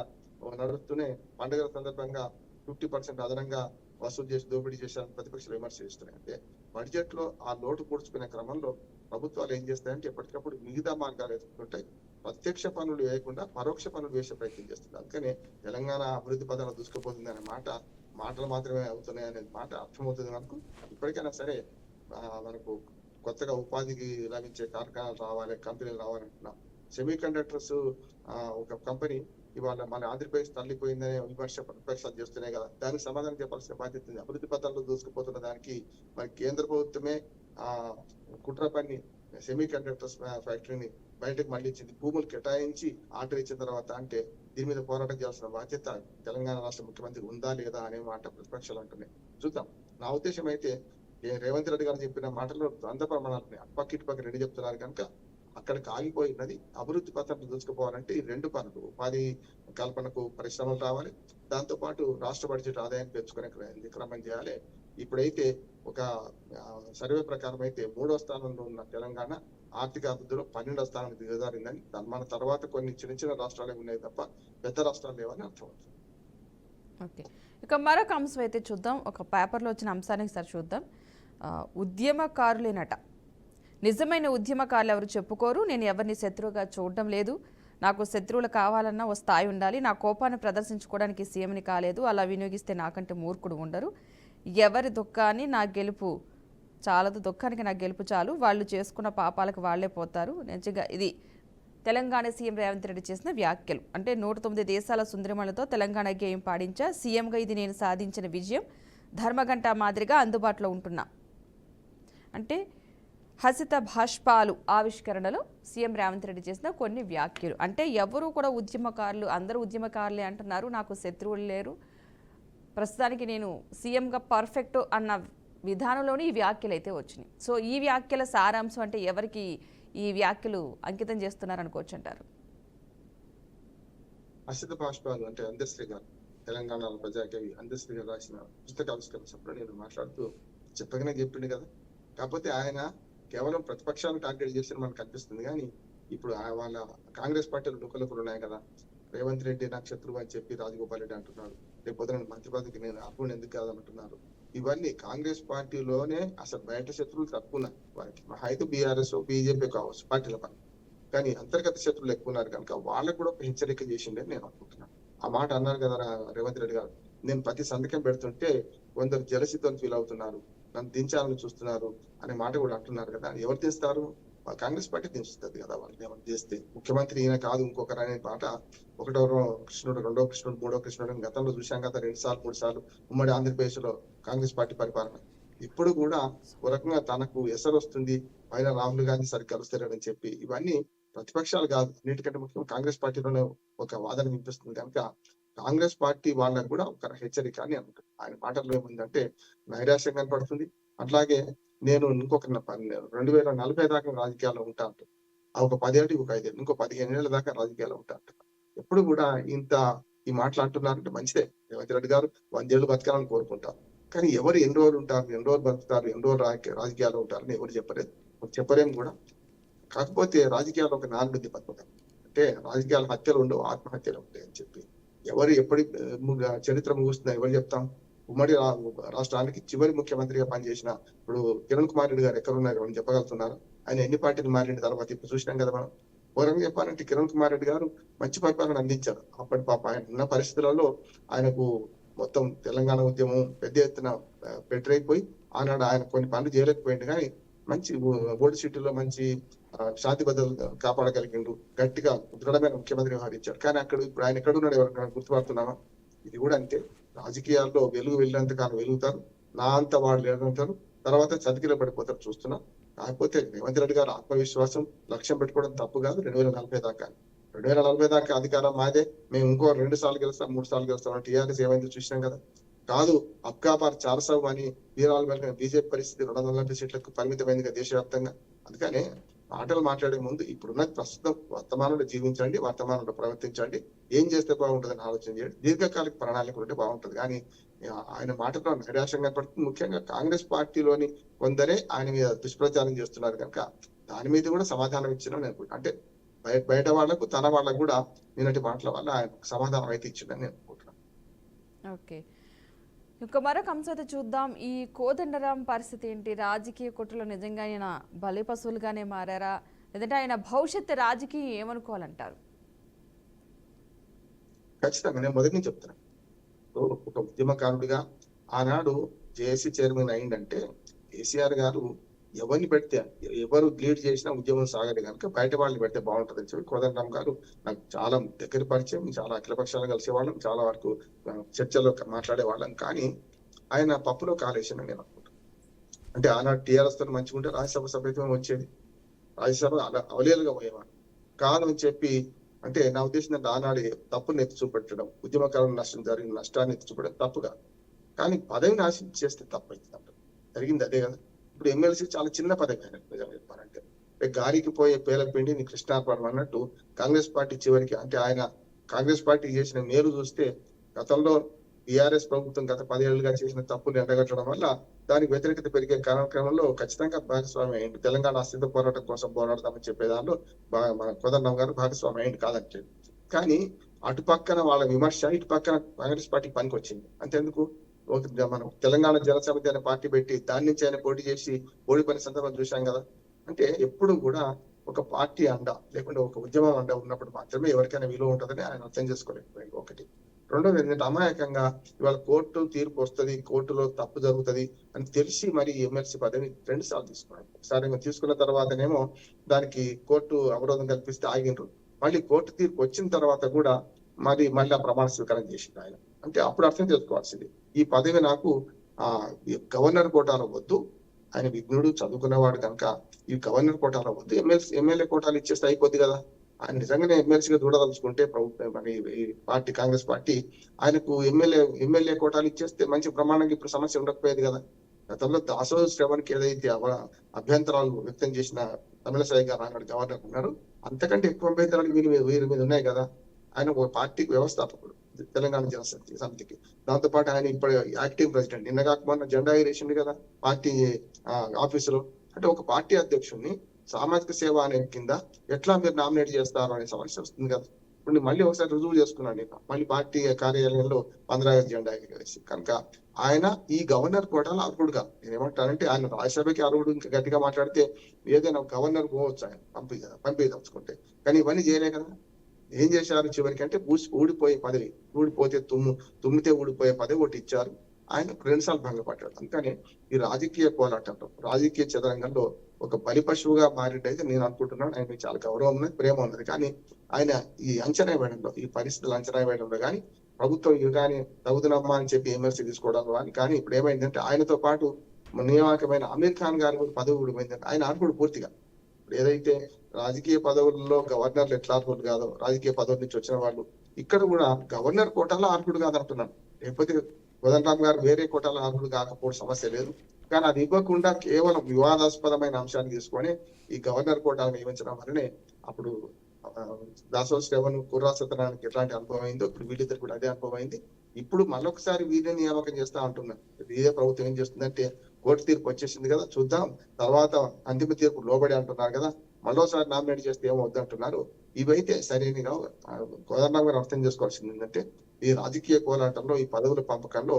నడుస్తూనే పండుగల సందర్భంగా 50% అదనంగా వసూలు చేసి దోపిడీ చేశారని ప్రతిపక్షాలు విమర్శ చేస్తున్నాయి. అంటే బడ్జెట్ లో ఆ లోటు పూడ్చుకునే క్రమంలో ప్రభుత్వాలు ఏం చేస్తాయంటే ఎప్పటికప్పుడు మిగతా మార్గాలు ఎదుర్కొంటాయి. ప్రత్యక్ష పనులు వేయకుండా పరోక్ష పనులు వేసే ప్రయత్నం చేస్తుంది. అందుకనే తెలంగాణ అభివృద్ధి పదాలు దూసుకుపోతుంది అనే మాటలు మాత్రమే అవుతున్నాయి అనే మాట అర్థమవుతుంది మనకు. ఇప్పటికైనా సరే మనకు కొత్తగా ఉపాధికి లభించే కార్ఖానాలు రావాలి, కంపెనీలు రావాలంటున్నాం. సెమీ కండక్టర్స్ ఒక కంపెనీ ఇవాళ మన ఆంధ్రప్రదేశ్ తల్లిపోయిందనే విమర్శలు చేస్తున్నాయి కదా. దానికి సమాధానం చెప్పాల్సిన బాధ్యత ఉంది. అభివృద్ధి పథాల్లో దూసుకుపోతున్న దానికి మరి కేంద్ర ప్రభుత్వమే కుట్ర పన్ని సెమీ కండక్టర్స్ ఫ్యాక్టరీని బయటకు మళ్ళించింది. భూములు కేటాయించి ఆర్డర్ ఇచ్చిన తర్వాత అంటే దీని మీద పోరాటం చేయాల్సిన బాధ్యత తెలంగాణ రాష్ట్ర ముఖ్యమంత్రి ఉందా లేదా అనే మాట ప్రతిపక్షాలు అంటున్నాయి. చూద్దాం. నా ఉద్దేశం అయితే రేవంత్ రెడ్డి గారు చెప్పిన మాటల్లో ద్వంద్వ ప్రమాణాలు అటుపక్క ఇటుపక్క రెండు చెప్తున్నారు కనుక అక్కడికి ఆగిపోయినది. అభివృద్ధి పథకం దూసుకుపోవాలంటే ఈ రెండు పనులు, ఉపాధి కల్పనకు పరిశ్రమలు రావాలి, దాంతో పాటు రాష్ట్ర బడ్జెట్ ఆదాయం పెంచుకునే క్రమం చేయాలి. ఇప్పుడైతే ఒక సర్వే ప్రకారం అయితే 3వ స్థానంలో ఉన్న తెలంగాణ ఆర్థిక అభివృద్ధిలో 12వ స్థానానికి దిగజారిందని, మన తర్వాత కొన్ని చిన్న చిన్న రాష్ట్రాలే ఉన్నాయి తప్ప పెద్ద రాష్ట్రాలు లేవని అర్థం అవుతుంది. ఓకే, ఇక మరొక అంశం అయితే చూద్దాం. ఒక పేపర్లో వచ్చిన అంశానికి సార్ చూద్దాం. ఉద్యమకారులేనట, నిజమైన ఉద్యమకారులు ఎవరు చెప్పుకోరు, నేను ఎవరిని శత్రువుగా చూడడం లేదు, నాకు శత్రువులు కావాలన్నా ఓ స్థాయి ఉండాలి, నా కోపాన్ని ప్రదర్శించుకోవడానికి సీఎంని కాలేదు, అలా వినియోగిస్తే నాకంటే మూర్ఖుడు ఉండరు, ఎవరి దుఃఖాన్ని నా గెలుపు చాలదు, దుఃఖానికి నా గెలుపు చాలు, వాళ్ళు చేసుకున్న పాపాలకు వాళ్లే పోతారు. నిజంగా ఇది తెలంగాణ సీఎం రేవంత్ రెడ్డి చేసిన వ్యాఖ్యలు. అంటే 109 దేశాల సుందరిమణులతో తెలంగాణ గేయం పాడించా, సీఎంగా ఇది నేను సాధించిన విజయం, ధర్మగంట మాదిరిగా అందుబాటులో ఉంటున్నా. అంటే హసిత భాష్పాలు ఆవిష్కరణలో సీఎం రేవంత్ రెడ్డి చేసిన కొన్ని వ్యాఖ్యలు. అంటే ఎవరు కూడా ఉద్యమకారులు, అందరూ ఉద్యమకారులే అంటున్నారు, నాకు శత్రువులు లేరు, ప్రస్తుతానికి నేను సీఎంగా పర్ఫెక్ట్ అన్న విధానంలోనే ఈ వ్యాఖ్యలు అయితే వచ్చినాయి. సో ఈ వ్యాఖ్యల సారాంశం అంటే ఎవరికి ఈ వ్యాఖ్యలు అంకితం చేస్తున్నారు అనుకోవచ్చు అంటారు? హసిత భాష్పాలు అంటే అందశ్రీ గారు, తెలంగాణ ప్రజాకవి అందశ్రీ గారు రాసిన పుస్తక ఆవిష్కరించినప్పుడు నేను మాట్లాడుతూ చెప్పగానే చెప్పిండు కదా. కాకపోతే ఆయన కేవలం ప్రతిపక్షాలను టార్గెట్ చేసిన మనకు కనిపిస్తుంది, కానీ ఇప్పుడు వాళ్ళ కాంగ్రెస్ పార్టీలు లుకలుకలు ఉన్నాయి కదా. రేవంత్ రెడ్డి నాకు శత్రువు అని చెప్పి రాజగోపాల్ రెడ్డి అంటున్నాడు, రేపు మంత్రి పదవికి నేను అర్హుని ఎందుకు కాదంటున్నారు. ఇవన్నీ కాంగ్రెస్ పార్టీలోనే అసలు బయట శత్రువులు తక్కువ ఉన్నారు వారికి. అయితే బీఆర్ఎస్ బీజేపీ కావచ్చు పార్టీల పని, కానీ అంతర్గత శత్రువులు ఎక్కువ ఉన్నారు కనుక వాళ్ళకు కూడా ఒక హెచ్చరిక చేసిండని నేను అనుకుంటున్నాను. ఆ మాట అన్నారు కదా రేవంత్ రెడ్డి గారు, నేను ప్రతి సంతకం పెడుతుంటే కొందరు జలసితో ఫీల్ అవుతున్నారు, నన్ను దించాలని చూస్తున్నారు అనే మాట కూడా అంటున్నారు కదా. ఎవరు తీస్తారు? కాంగ్రెస్ పార్టీ దించుతుంది కదా వాళ్ళని ఏమైనా చేస్తే. ముఖ్యమంత్రి ఈయన కాదు ఇంకొకరు అనే మాట, ఒకటో కృష్ణుడు, రెండో కృష్ణుడు, మూడో కృష్ణుడు గతంలో చూశాం కదా, 2 సార్లు 3 సార్లు ఉమ్మడి ఆంధ్రప్రదేశ్ లో కాంగ్రెస్ పార్టీ పరిపాలన. ఇప్పుడు కూడా ఒక రకంగా తనకు ఎసరు వస్తుంది, పైన రాహుల్ గాంధీ సరిగ్గా కలుస్తారని చెప్పి ఇవన్నీ ప్రతిపక్షాలు కాదు, అన్నిటికంటే ముఖ్యం కాంగ్రెస్ పార్టీలోనే ఒక వాదన వినిపిస్తుంది కనుక కాంగ్రెస్ పార్టీ వాళ్ళకు కూడా ఒక హెచ్చరిక అని అనుకుంటుంది. ఆయన మాటల్లో ఏముందంటే నైరాశ్యం కనపడుతుంది. అట్లాగే నేను ఇంకొక 2040 దాకా రాజకీయాల్లో ఉంటా అంటారు. ఒక 10 ఏళ్ళు, ఒక 5 ఏళ్ళు, ఇంకో 15 ఏళ్ళ దాకా రాజకీయాల్లో ఉంటా అంటారు. ఎప్పుడు కూడా ఈ మాటలు అంటున్నారంటే మంచిదే. రేవంత్ రెడ్డి గారు 100 ఏళ్ళు బతకాలని కోరుకుంటారు, కానీ ఎవరు ఎన్ని రోజులు ఉంటారు, ఎన్ని రోజులు బతుకుతారు, ఎన్ని రోజులు రాజకీయాల్లో ఉంటారని ఎవరు చెప్పలేదు, చెప్పలేము కూడా. కాకపోతే రాజకీయాల్లో ఒక నానుడి పద్మతం అంటే రాజకీయాల హత్యలు ఉండవు, ఆత్మహత్యలు ఉంటాయి అని చెప్పి ఎవరు ఎప్పటి చరిత్ర ముగుస్తుందో ఎవరు చెప్తాం. ఉమ్మడి రాష్ట్రానికి చివరి ముఖ్యమంత్రిగా పనిచేసిన ఇప్పుడు కిరణ్ కుమార్ రెడ్డి గారు ఎక్కడున్నారు అని చెప్పగలుగుతున్నారు? ఆయన ఎన్ని పార్టీలు మారిన తర్వాత ఇప్పుడు చూసినాం కదా మనం. పూర్వం చెప్పాలంటే కిరణ్ కుమార్ రెడ్డి గారు మంచి పరిపాలన అందించారు. అప్పటి పాప ఆయన ఉన్న పరిస్థితులలో ఆయనకు మొత్తం తెలంగాణ ఉద్యమం పెద్ద ఎత్తున పెట్టరైపోయి ఆనాడు ఆయన కొన్ని పనులు చేయలేకపోయింది, కానీ మంచి ఓల్డ్ సిటీలో మంచి శాంతి భద్రతలు కాపాడగలిగిండు, గట్టిగా దృఢమైన ముఖ్యమంత్రి వ్యవహరించాడు. కానీ అక్కడ ఇప్పుడు ఆయన ఎక్కడున్నాడు ఎవరికైనా గుర్తుపడుతున్నామా? ఇది కూడా అంతే. రాజకీయాల్లో వెలుగు వెళ్ళినంత కాలం వెలుగుతారు, నా అంత వాళ్ళు లేదంటారు, తర్వాత చతికిలో పడిపోతారు చూస్తున్నాం. కాకపోతే రేవంత్ రెడ్డి గారు ఆత్మవిశ్వాసం లక్ష్యం పెట్టుకోవడం తప్పు కాదు. 2040 దాకా 2040 దాకా అధికారం మాదే, మేము ఇంకో 2 సార్లు గెలుస్తాం 3 సార్లు గెలుస్తాం టీఆర్ఎస్ ఏమైంది చూసినాం కదా. కాదు అబ్కా బార్ 400 అని వీరాలు వెళ్ళిన బీజేపీ పరిస్థితి 240 సీట్లకు పరిమితమైంది కదా దేశవ్యాప్తంగా. అందుకనే మాటలు మాట్లాడే ముందు ఇప్పుడున్న ప్రస్తుతం వర్తమానంలో జీవించండి, వర్తమానంలో ప్రవర్తించండి, ఏం చేస్తే బాగుంటుందని ఆలోచన చేయండి, దీర్ఘకాలిక ప్రణాళిక ఉంటే బాగుంటుంది. కానీ ఆయన మాటలో నైరాశ్యంగా పడుతుంది. ముఖ్యంగా కాంగ్రెస్ పార్టీలోని కొందరే ఆయన మీద దుష్ప్రచారం చేస్తున్నారు కనుక దాని మీద కూడా సమాధానం ఇచ్చిన నేను అంటే బయట వాళ్లకు తన వాళ్ళకు కూడా నిన్నటి మాటల వల్ల ఆయన సమాధానం అయితే ఇచ్చిందని నేను అనుకుంటున్నాను. ఓకే, ఇంకా మరొక అంశం అయితే చూద్దాం. ఈ కోదండరాం పరిస్థితి ఏంటి? రాజకీయ కుట్రలో నిజంగా ఆయన బలి పశువులుగానే మారారా, లేదంటే ఆయన భవిష్యత్తు రాజకీయం ఏమనుకోవాలంటారు? ఖచ్చితంగా నేను మొదటి నుంచి చెప్తున్నాను, ఒక ఉద్యమకారుడిగా ఆనాడు జేఏసీ చైర్మన్ అయిందంటే కేసీఆర్ గారు ఎవరిని పెడితే ఎవరు లీడ్ చేసినా ఉద్యమం సాగదు కనుక బయట వాళ్ళని పెడితే బాగుంటుంది అని చెప్పి కోదండరాం గారు నాకు చాలా దగ్గర పరిచయం, చాలా అఖిల పక్షాలను కలిసేవాళ్ళం, చాలా వరకు చర్చలో మాట్లాడేవాళ్ళం. కానీ ఆయన పప్పులో కాలేసిన నేను అనుకుంటాను. అంటే ఆనాడు టీఆర్ఎస్ తో మంచిగా రాజ్యసభ సభ్యత్వం వచ్చేది, రాజ్యసభ అవలేలుగా పోయేవాడు కాదు అని చెప్పి. అంటే నా ఉద్దేశం ఆనాడు తప్పుని ఎత్తి చూపెట్టడం, ఉద్యమకారుల నష్టం జరిగిన నష్టాన్ని ఎత్తి చూపడం తప్పు కాదు, కానీ పదవిని ఆశించి చేస్తే తప్పు అవుతుంది. జరిగింది అదే కదా. ఇప్పుడు ఎమ్మెల్సీ చాలా చిన్న పదవి ఆయన నిజంగా చెప్పాలంటే. గాలికి పోయే పేల పిండిని కృష్ణార్పణం అన్నట్టు కాంగ్రెస్ పార్టీ చివరికి అంటే ఆయన కాంగ్రెస్ పార్టీ చేసిన మేలు చూస్తే గతంలో టిఆర్ఎస్ ప్రభుత్వం గత 10 ఏళ్లుగా చేసిన తప్పులు ఎండగట్టడం వల్ల దానికి వ్యతిరేకత పెరిగే కార్యక్రమంలో ఖచ్చితంగా భాగస్వామి అయింది. తెలంగాణ అస్తిత్వ పోరాటం కోసం పోరాడతామని చెప్పే దానిలో మన కోదండరాం గారు భాగస్వామి అయింది కాదంటే. కానీ అటు పక్కన వాళ్ళ విమర్శ, ఇటు పక్కన కాంగ్రెస్ పార్టీ పనికి వచ్చింది. అంతేందుకు మనం తెలంగాణ జనసమితి అనే పార్టీ పెట్టి దాని నుంచి ఆయన పోటీ చేసి ఓడిపోయిన సందర్భం చూశాం కదా. అంటే ఎప్పుడు కూడా ఒక పార్టీ అండ లేకుంటే ఒక ఉద్యమం అండ ఉన్నప్పుడు మాత్రమే ఎవరికైనా విలువ ఉంటుందని ఆయన అర్థం చేసుకోలేకపోయింది ఒకటి. రెండోది ఏంటంటే అమాయకంగా ఇవాళ కోర్టు తీర్పు వస్తుంది, కోర్టులో తప్పు జరుగుతుంది అని తెలిసి మరి ఎమ్మెల్సీ పదవి 2 సార్లు తీసుకున్నాడు. ఒకసారి తీసుకున్న తర్వాతనేమో దానికి కోర్టు అవరోధం కల్పిస్తే ఆగిండ్రు. మళ్ళీ కోర్టు తీర్పు వచ్చిన తర్వాత కూడా మళ్ళీ ఆ ప్రమాణ స్వీకారం చేసింది ఆయన. అంటే అప్పుడు అర్థం చేసుకోవాల్సింది ఈ పదవి నాకు గవర్నర్ కోటాలో వద్దు, ఆయన విఘ్నుడు చదువుకున్నవాడు కనుక ఈ గవర్నర్ కోటాలో వద్దు, ఎమ్మెల్యే కోటాలు ఇచ్చేస్తే అయిపోద్ది కదా. ఆయన నిజంగానే ఎమ్మెల్సీగా చూడదలుచుకుంటే ప్రభుత్వం మరి ఈ పార్టీ కాంగ్రెస్ పార్టీ ఆయనకు ఎమ్మెల్యే కోటాలు ఇచ్చేస్తే మంచి ప్రమాణంగా ఇప్పుడు సమస్య ఉండకపోయేది కదా. గతంలో దాసోజు శ్రవణ్కి ఏదైతే అభ్యంతరాలు వ్యక్తం చేసిన తమిళసాయి గారు ఆనాడు గవర్నర్ ఉన్నారు, అంతకంటే ఎక్కువ అభ్యంతరాలు వీరి మీద ఉన్నాయి కదా. ఆయన ఒక పార్టీకి వ్యవస్థాపకుడు తెలంగాణ సమితికి. దాంతో పాటు ఆయన ఇప్పుడు యాక్టివ్ ప్రెసిడెంట్. నిన్న కాకపోయినా జెండా ఎగిరేసింది కదా పార్టీ ఆఫీసులో. అంటే ఒక పార్టీ అధ్యక్షుడిని సామాజిక సేవ అనే కింద ఎట్లా మీరు నామినేట్ చేస్తారు అనే సమస్య వస్తుంది కదా. ఇప్పుడు మళ్ళీ ఒకసారి రుజువు చేసుకున్నాను నేను మళ్ళీ పార్టీ కార్యాలయంలో 15 జెండా ఎగిరేసి కనుక ఆయన ఈ గవర్నర్ కోటాలో అర్హుడుగా. నేనేమంటానంటే ఆయన రాజ్యసభకి అర్హుడు. ఇంకా గట్టిగా మాట్లాడితే ఏదైనా గవర్నర్ పోవచ్చు ఆయన పంపించదలుచుకుంటే. కానీ ఇవన్నీ చేయలే కదా. ఏం చేశారు చివరికి అంటే ఊడిపోయే పదవి, ఊడిపోతే తుమ్మితే ఊడిపోయే పదవి ఒకటి ఇచ్చారు. ఆయన 2 సార్లు భంగపడ్డాడు. అందుకని ఈ రాజకీయ పోరాటంలో రాజకీయ చదరంగంలో ఒక బలి పశువుగా మారినట్టయితే నేను అనుకుంటున్నాను. ఆయన చాలా గౌరవం ఉన్నది, ప్రేమ ఉన్నది. కానీ ఆయన ఈ అంచనా వేయడంలో, ఈ పరిస్థితులు అంచనా వేయడంలో కానీ ప్రభుత్వం ఇవి కానీ తగుదనమ్మా అని చెప్పి ఎమ్మెల్సీ తీసుకోవడంలో కానీ ఇప్పుడు ఏమైందంటే ఆయనతో పాటు నియామకమైన అమీర్ ఖాన్ గారు కూడా పదవి ఊడిపోయిందంటే ఆయన అర్హుడు పూర్తిగా. ఇప్పుడు ఏదైతే రాజకీయ పదవుల్లో గవర్నర్లు ఎట్లా అర్హుడు కాదో రాజకీయ పదవుల నుంచి వచ్చిన వాళ్ళు ఇక్కడ కూడా గవర్నర్ కోటాలో అర్హుడు కాదంటున్నాను. లేకపోతే కోదండరాం గారు వేరే కోటాలో అర్హుడు కాకపోవడం సమస్య లేదు. కానీ అది ఇవ్వకుండా కేవలం వివాదాస్పదమైన అంశాన్ని తీసుకొని ఈ గవర్నర్ కోటాను నియమించడం వల్లనే అప్పుడు దాసోజు శ్రవణ్, కుర్రా సత్యనారాయణకి ఎట్లాంటి అనుభవం అయిందో ఇప్పుడు వీళ్ళిద్దరు కూడా అదే అనుభవం అయింది. ఇప్పుడు మళ్ళొకసారి వీరిని నియామకం చేస్తా అంటున్నారు. ఇదే ప్రభుత్వం ఏం చేస్తుందంటే కోర్టు తీర్పు వచ్చేసింది కదా, చూద్దాం తర్వాత అంతిమ తీర్పు లోబడి అంటున్నారు కదా, మరోసారి నామినేట్ చేస్తే ఏమవుద్ది అంటున్నారు. ఇవైతే సరైన కోదండరాం గారు అర్థం చేసుకోవాల్సింది ఏంటంటే ఈ రాజకీయ పోరాటంలో ఈ పదవుల పంపకంలో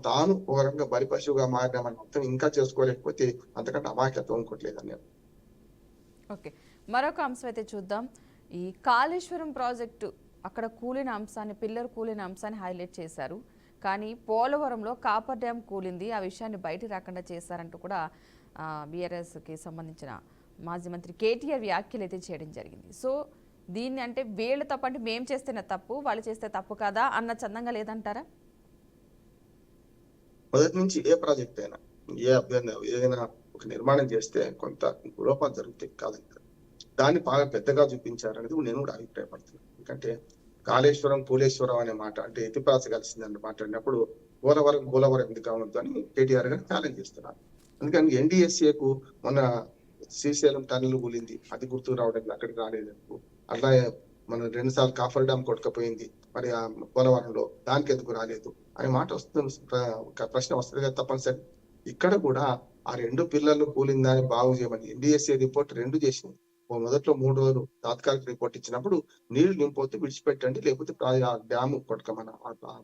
తాను ఒక రకంగా బలిపశువుగా మారినామని అర్థం ఇంకా చేసుకోలేకపోతే అంతకంటే అమాయకత్వం ఇంకోట్లేదని. ఓకే, మరొక అంశం అయితే చూద్దాం. ఈ కాళేశ్వరం ప్రాజెక్టు అక్కడ కూలిన అంశాన్ని, పిల్లర్ కూలిన అంశాన్ని హైలైట్ చేశారు. కానీ పోలవరంలో కాపర్ డ్యామ్ కూలింది, ఆ విషయాన్ని బయట రాకుండా చేశారంటూ కూడా బీఆర్ఎస్కి సంబంధించిన మాజీ మంత్రి కేటీఆర్ వ్యాఖ్యలు అయితే చేయడం జరిగింది. సో దీన్ని అంటే వీళ్ళు తప్పు అంటే మేము చేస్తేనే తప్పు, వాళ్ళు చేస్తే తప్పు కదా అన్న చందంగా లేదంటారా? మొదటి నుంచి ఏ ప్రాజెక్ట్ అయినా ఏదైనా ఒక నిర్మాణం చేస్తే కొంత లోపాలు జరుగుతాయి కాదు, దాన్ని బాగా పెద్దగా చూపించారనేది నేను కూడా అభిప్రాయపడుతున్నాను. ఎందుకంటే కాళేశ్వరం కూలేశ్వరం అనే మాట అంటే ఎతిప్రాస కలిసిందని మాట్లాడినప్పుడు పోలవరం ఎందుకు కావద్దు అని కేటీఆర్ గారు ఛాలెంజ్ చేస్తున్నారు. అందుకని ఎన్డీఎస్ఏకు మొన్న శ్రీశైలం టన్నెల్ కూలింది, అది గుర్తుకు రావడానికి అక్కడికి రాలేదు. అట్లాగే మన 2 సార్లు కాఫర్ డ్యామ్ కొట్టుకపోయింది, మరి ఆ పోలవరంలో దానికి ఎందుకు రాలేదు అనే మాట వస్తుంది, ప్రశ్న వస్తుంది కదా తప్పనిసరి. ఇక్కడ కూడా ఆ 2 పిల్లలు కూలిందని బాగు చేయమని ఎన్డీఎస్ఏ రిపోర్ట్ 2 చేసింది. మొదట్లో 3 రోజులు తాత్కాలిక రిపోర్ట్ ఇచ్చినప్పుడు నీళ్లు నింపొద్దు విడిచిపెట్టండి, లేకపోతే డ్యామ్ కొట్టుకమని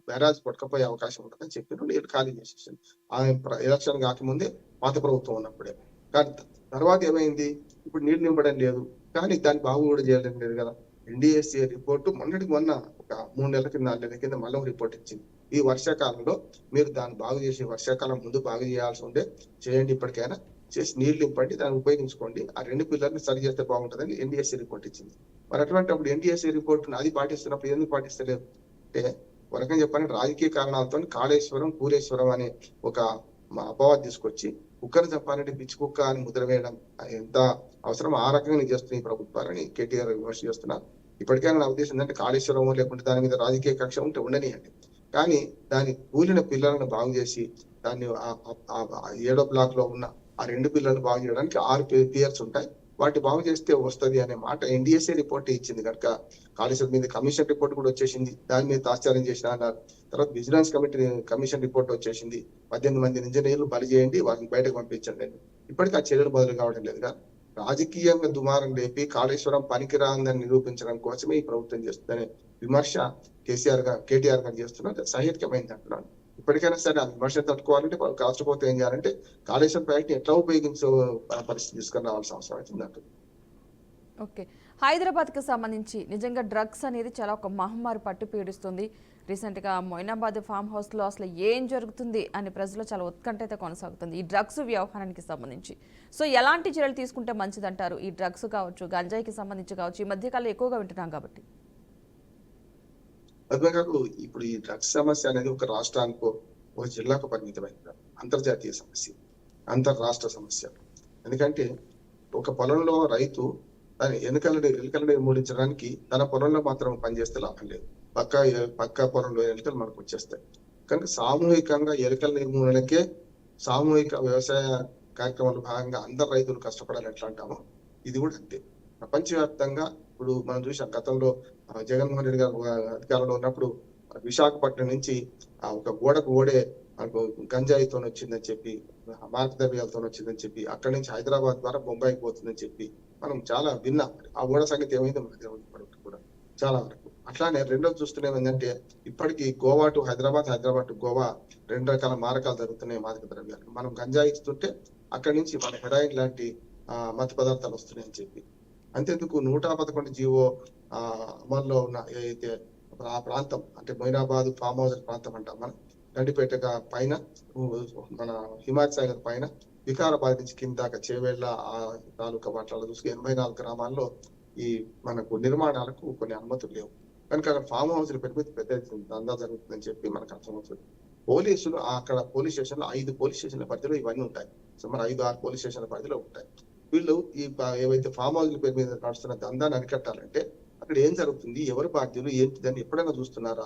బ్యారాజ్ కొట్టుకపోయే అవకాశం ఉంటుందని చెప్పి నీళ్లు ఖాళీ చేసేసింది. ఆమె ఎలక్షన్ కాకముందే పాత ప్రభుత్వం ఉన్నప్పుడే. కానీ తర్వాత ఏమైంది, ఇప్పుడు నీళ్లు నింపడం లేదు, కానీ దాన్ని బాగు కూడా చేయడం లేదు కదా. ఎన్డీఎస్ఏ రిపోర్టు మొన్న ఒక 3 నెలల కింద 4 నెలల కింద మళ్ళీ రిపోర్ట్ ఇచ్చింది. ఈ వర్షాకాలంలో మీరు దాన్ని బాగు చేసి వర్షాకాలం ముందు బాగు చేయాల్సి ఉండే చేయండి, ఇప్పటికైనా చేసి నీళ్లు నింపండి, దాన్ని ఉపయోగించుకోండి, ఆ 2 పిల్లర్ని సరి చేస్తే బాగుంటుందని ఎన్డీఎస్ఏ రిపోర్ట్ ఇచ్చింది. మరి అప్పుడు ఎన్డీఎస్ఏ రిపోర్ట్ అది పాటిస్తున్నప్పుడు ఎందుకు పాటిస్తలేదు అంటే ఒక రకంగా చెప్పాలంటే రాజకీయ కారణాలతో కాళేశ్వరం కూలేశ్వరం అనే ఒక అపవాదం తీసుకొచ్చి కుక్కను చెప్పాలంటే పిచ్చి కుక్క అని ముద్ర వేయడం ఎంత అవసరం ఆ రకంగా చేస్తున్న ఈ ప్రభుత్వాలని కేటీఆర్ విమర్శ చేస్తున్నారు. ఇప్పటికైనా నా ఉద్దేశం ఏంటంటే కాళేశ్వరం లేకుంటే దాని మీద రాజకీయ కక్ష ఉంటే ఉండనియండి, కానీ దాని కూలిన పిల్లలను బాగు చేసి దాన్ని 7వ బ్లాక్ లో ఉన్న ఆ 2 పిల్లలు బాగు చేయడానికి 6 పియర్స్ ఉంటాయి. వాటి బాగు చేస్తే వస్తది అనే మాట NDSA రిపోర్ట్ ఇచ్చింది కనుక కాళేశ్వరం మీద కమిషన్ రిపోర్ట్ కూడా వచ్చేసింది. దాని మీద తాత్సారం చేసిన అన్నారు. తర్వాత విజిలెన్స్ కమిషన్ రిపోర్ట్ వచ్చేసింది. 18 మంది ఇంజనీర్లు బలి చేయండి, వారిని బయటకు పంపించండి. ఇప్పటికీ ఆ చర్యలు బదులు కావడం లేదుగా. రాజకీయంగా దుమారం లేపి కాళేశ్వరం పనికిరాందని నిరూపించడం కోసమే ఈ ప్రభుత్వం చేస్తుందనే విమర్శ KTR గారు చేస్తున్నారు. సహేతుకమైంది అంటున్నాను. ఇప్పటికైనా సరే ఆ విమర్శ తట్టుకోవాలంటే రాష్ట్ర ప్రభుత్వం ఏం చేయాలంటే కాళేశ్వరం ప్రాజెక్ట్ ఎట్లా ఉపయోగించే పరిస్థితి తీసుకుని రావాల్సిన అవసరం అవుతుంది. ఓకే, హైదరాబాద్కి సంబంధించి నిజంగా డ్రగ్స్ అనేది చాలా ఒక మహమ్మారి పట్టు పీడిస్తుంది. రీసెంట్గా మొయినాబాద్ ఫామ్ హౌస్లో అసలు ఏం జరుగుతుంది అని ప్రజలు చాలా ఉత్కంఠ అయితే కొనసాగుతుంది ఈ డ్రగ్స్ వ్యవహారానికి సంబంధించి. సో ఎలాంటి చర్యలు తీసుకుంటే మంచిదంటారు? ఈ డ్రగ్స్ కావచ్చు, గంజాయికి సంబంధించి కావచ్చు, ఈ మధ్యకాలంలో ఎక్కువగా వింటున్నాం కాబట్టి. పద్మగారు, ఇప్పుడు ఈ డ్రగ్స్ సమస్య అనేది ఒక రాష్ట్రానికో ఒక జిల్లాకు పరిమితమైంది, అంతర్జాతీయ సమస్య, అంతర్రాష్ట్ర సమస్య. ఎందుకంటే ఒక పొలంలో రైతు దాని ఎలుకలను నిర్మూలించడానికి తన పొలంలో మాత్రం పనిచేస్తే లాభం లేదు. పక్క పొలంలో ఎలుకలు మనకు వచ్చేస్తాయి. కనుక సామూహికంగా ఎలుకల నిర్మూలనకే సామూహిక వ్యవసాయ కార్యక్రమాల భాగంగా అందరు రైతులు కష్టపడాలి ఎట్లా అంటామో ఇది కూడా అంతే. ప్రపంచవ్యాప్తంగా ఇప్పుడు మనం చూసాం, గతంలో జగన్మోహన్ రెడ్డి గారు అధికారంలో ఉన్నప్పుడు విశాఖపట్నం నుంచి ఒక గోడకు ఓడే గంజాయితో వచ్చిందని చెప్పి, మార్క్ ద్రవ్యాలతో వచ్చిందని చెప్పి, అక్కడి నుంచి హైదరాబాద్ ద్వారా బొంబాయికి పోతుందని చెప్పి మనం చాలా విన్నాం. ఆ ఓడ సంగతి ఏమైందో మనకు తెలియదు కూడా చాలా వరకు. అట్లానే రెండోది చూస్తున్నాం ఏంటంటే ఇప్పటికీ గోవా టు హైదరాబాద్, హైదరాబాద్ టు గోవా 2 రకాల మారకాలు జరుగుతున్నాయి మాదక ద్రవ్యాలు. మనం గంజాయి ఇస్తుంటే అక్కడి నుంచి మన హెరాయిన్ లాంటి మత్తు పదార్థాలు వస్తున్నాయని చెప్పి. అంతేందుకు 111 జీవో అమల్లో ఉన్న ఏదైతే ఆ ప్రాంతం అంటే మొయినాబాద్ ఫామ్ హౌస్ ప్రాంతం అంటాం మనం, గండిపేట పైన, మన హిమాయత్ సాగర్ పైన, వికారాబాద్ నుంచి కింద దాకా చేవేళ్ల ఆ తాలూకా వాటిలో చూసుకు 84 గ్రామాల్లో ఈ మనకు నిర్మాణాలకు కొన్ని అనుమతులు లేవు. కనుక అక్కడ ఫామ్ హౌస్లు పెద్ద దందా జరుగుతుందని చెప్పి మనకు అర్థమవుతుంది. పోలీసులు అక్కడ పోలీస్ స్టేషన్లో 5 పోలీస్ స్టేషన్ల పరిధిలో ఇవన్నీ ఉంటాయి. సుమారు 5-6 పోలీస్ స్టేషన్ల పరిధిలో ఉంటాయి. వీళ్ళు ఈ ఏవైతే ఫామ్ హౌస్ల పేరు మీద నడుస్తున్న దందాన్ని అరికట్టాలంటే అక్కడ ఏం జరుగుతుంది, ఎవరు బాధ్యులు, ఏంటిదని ఎప్పుడైనా చూస్తున్నారా?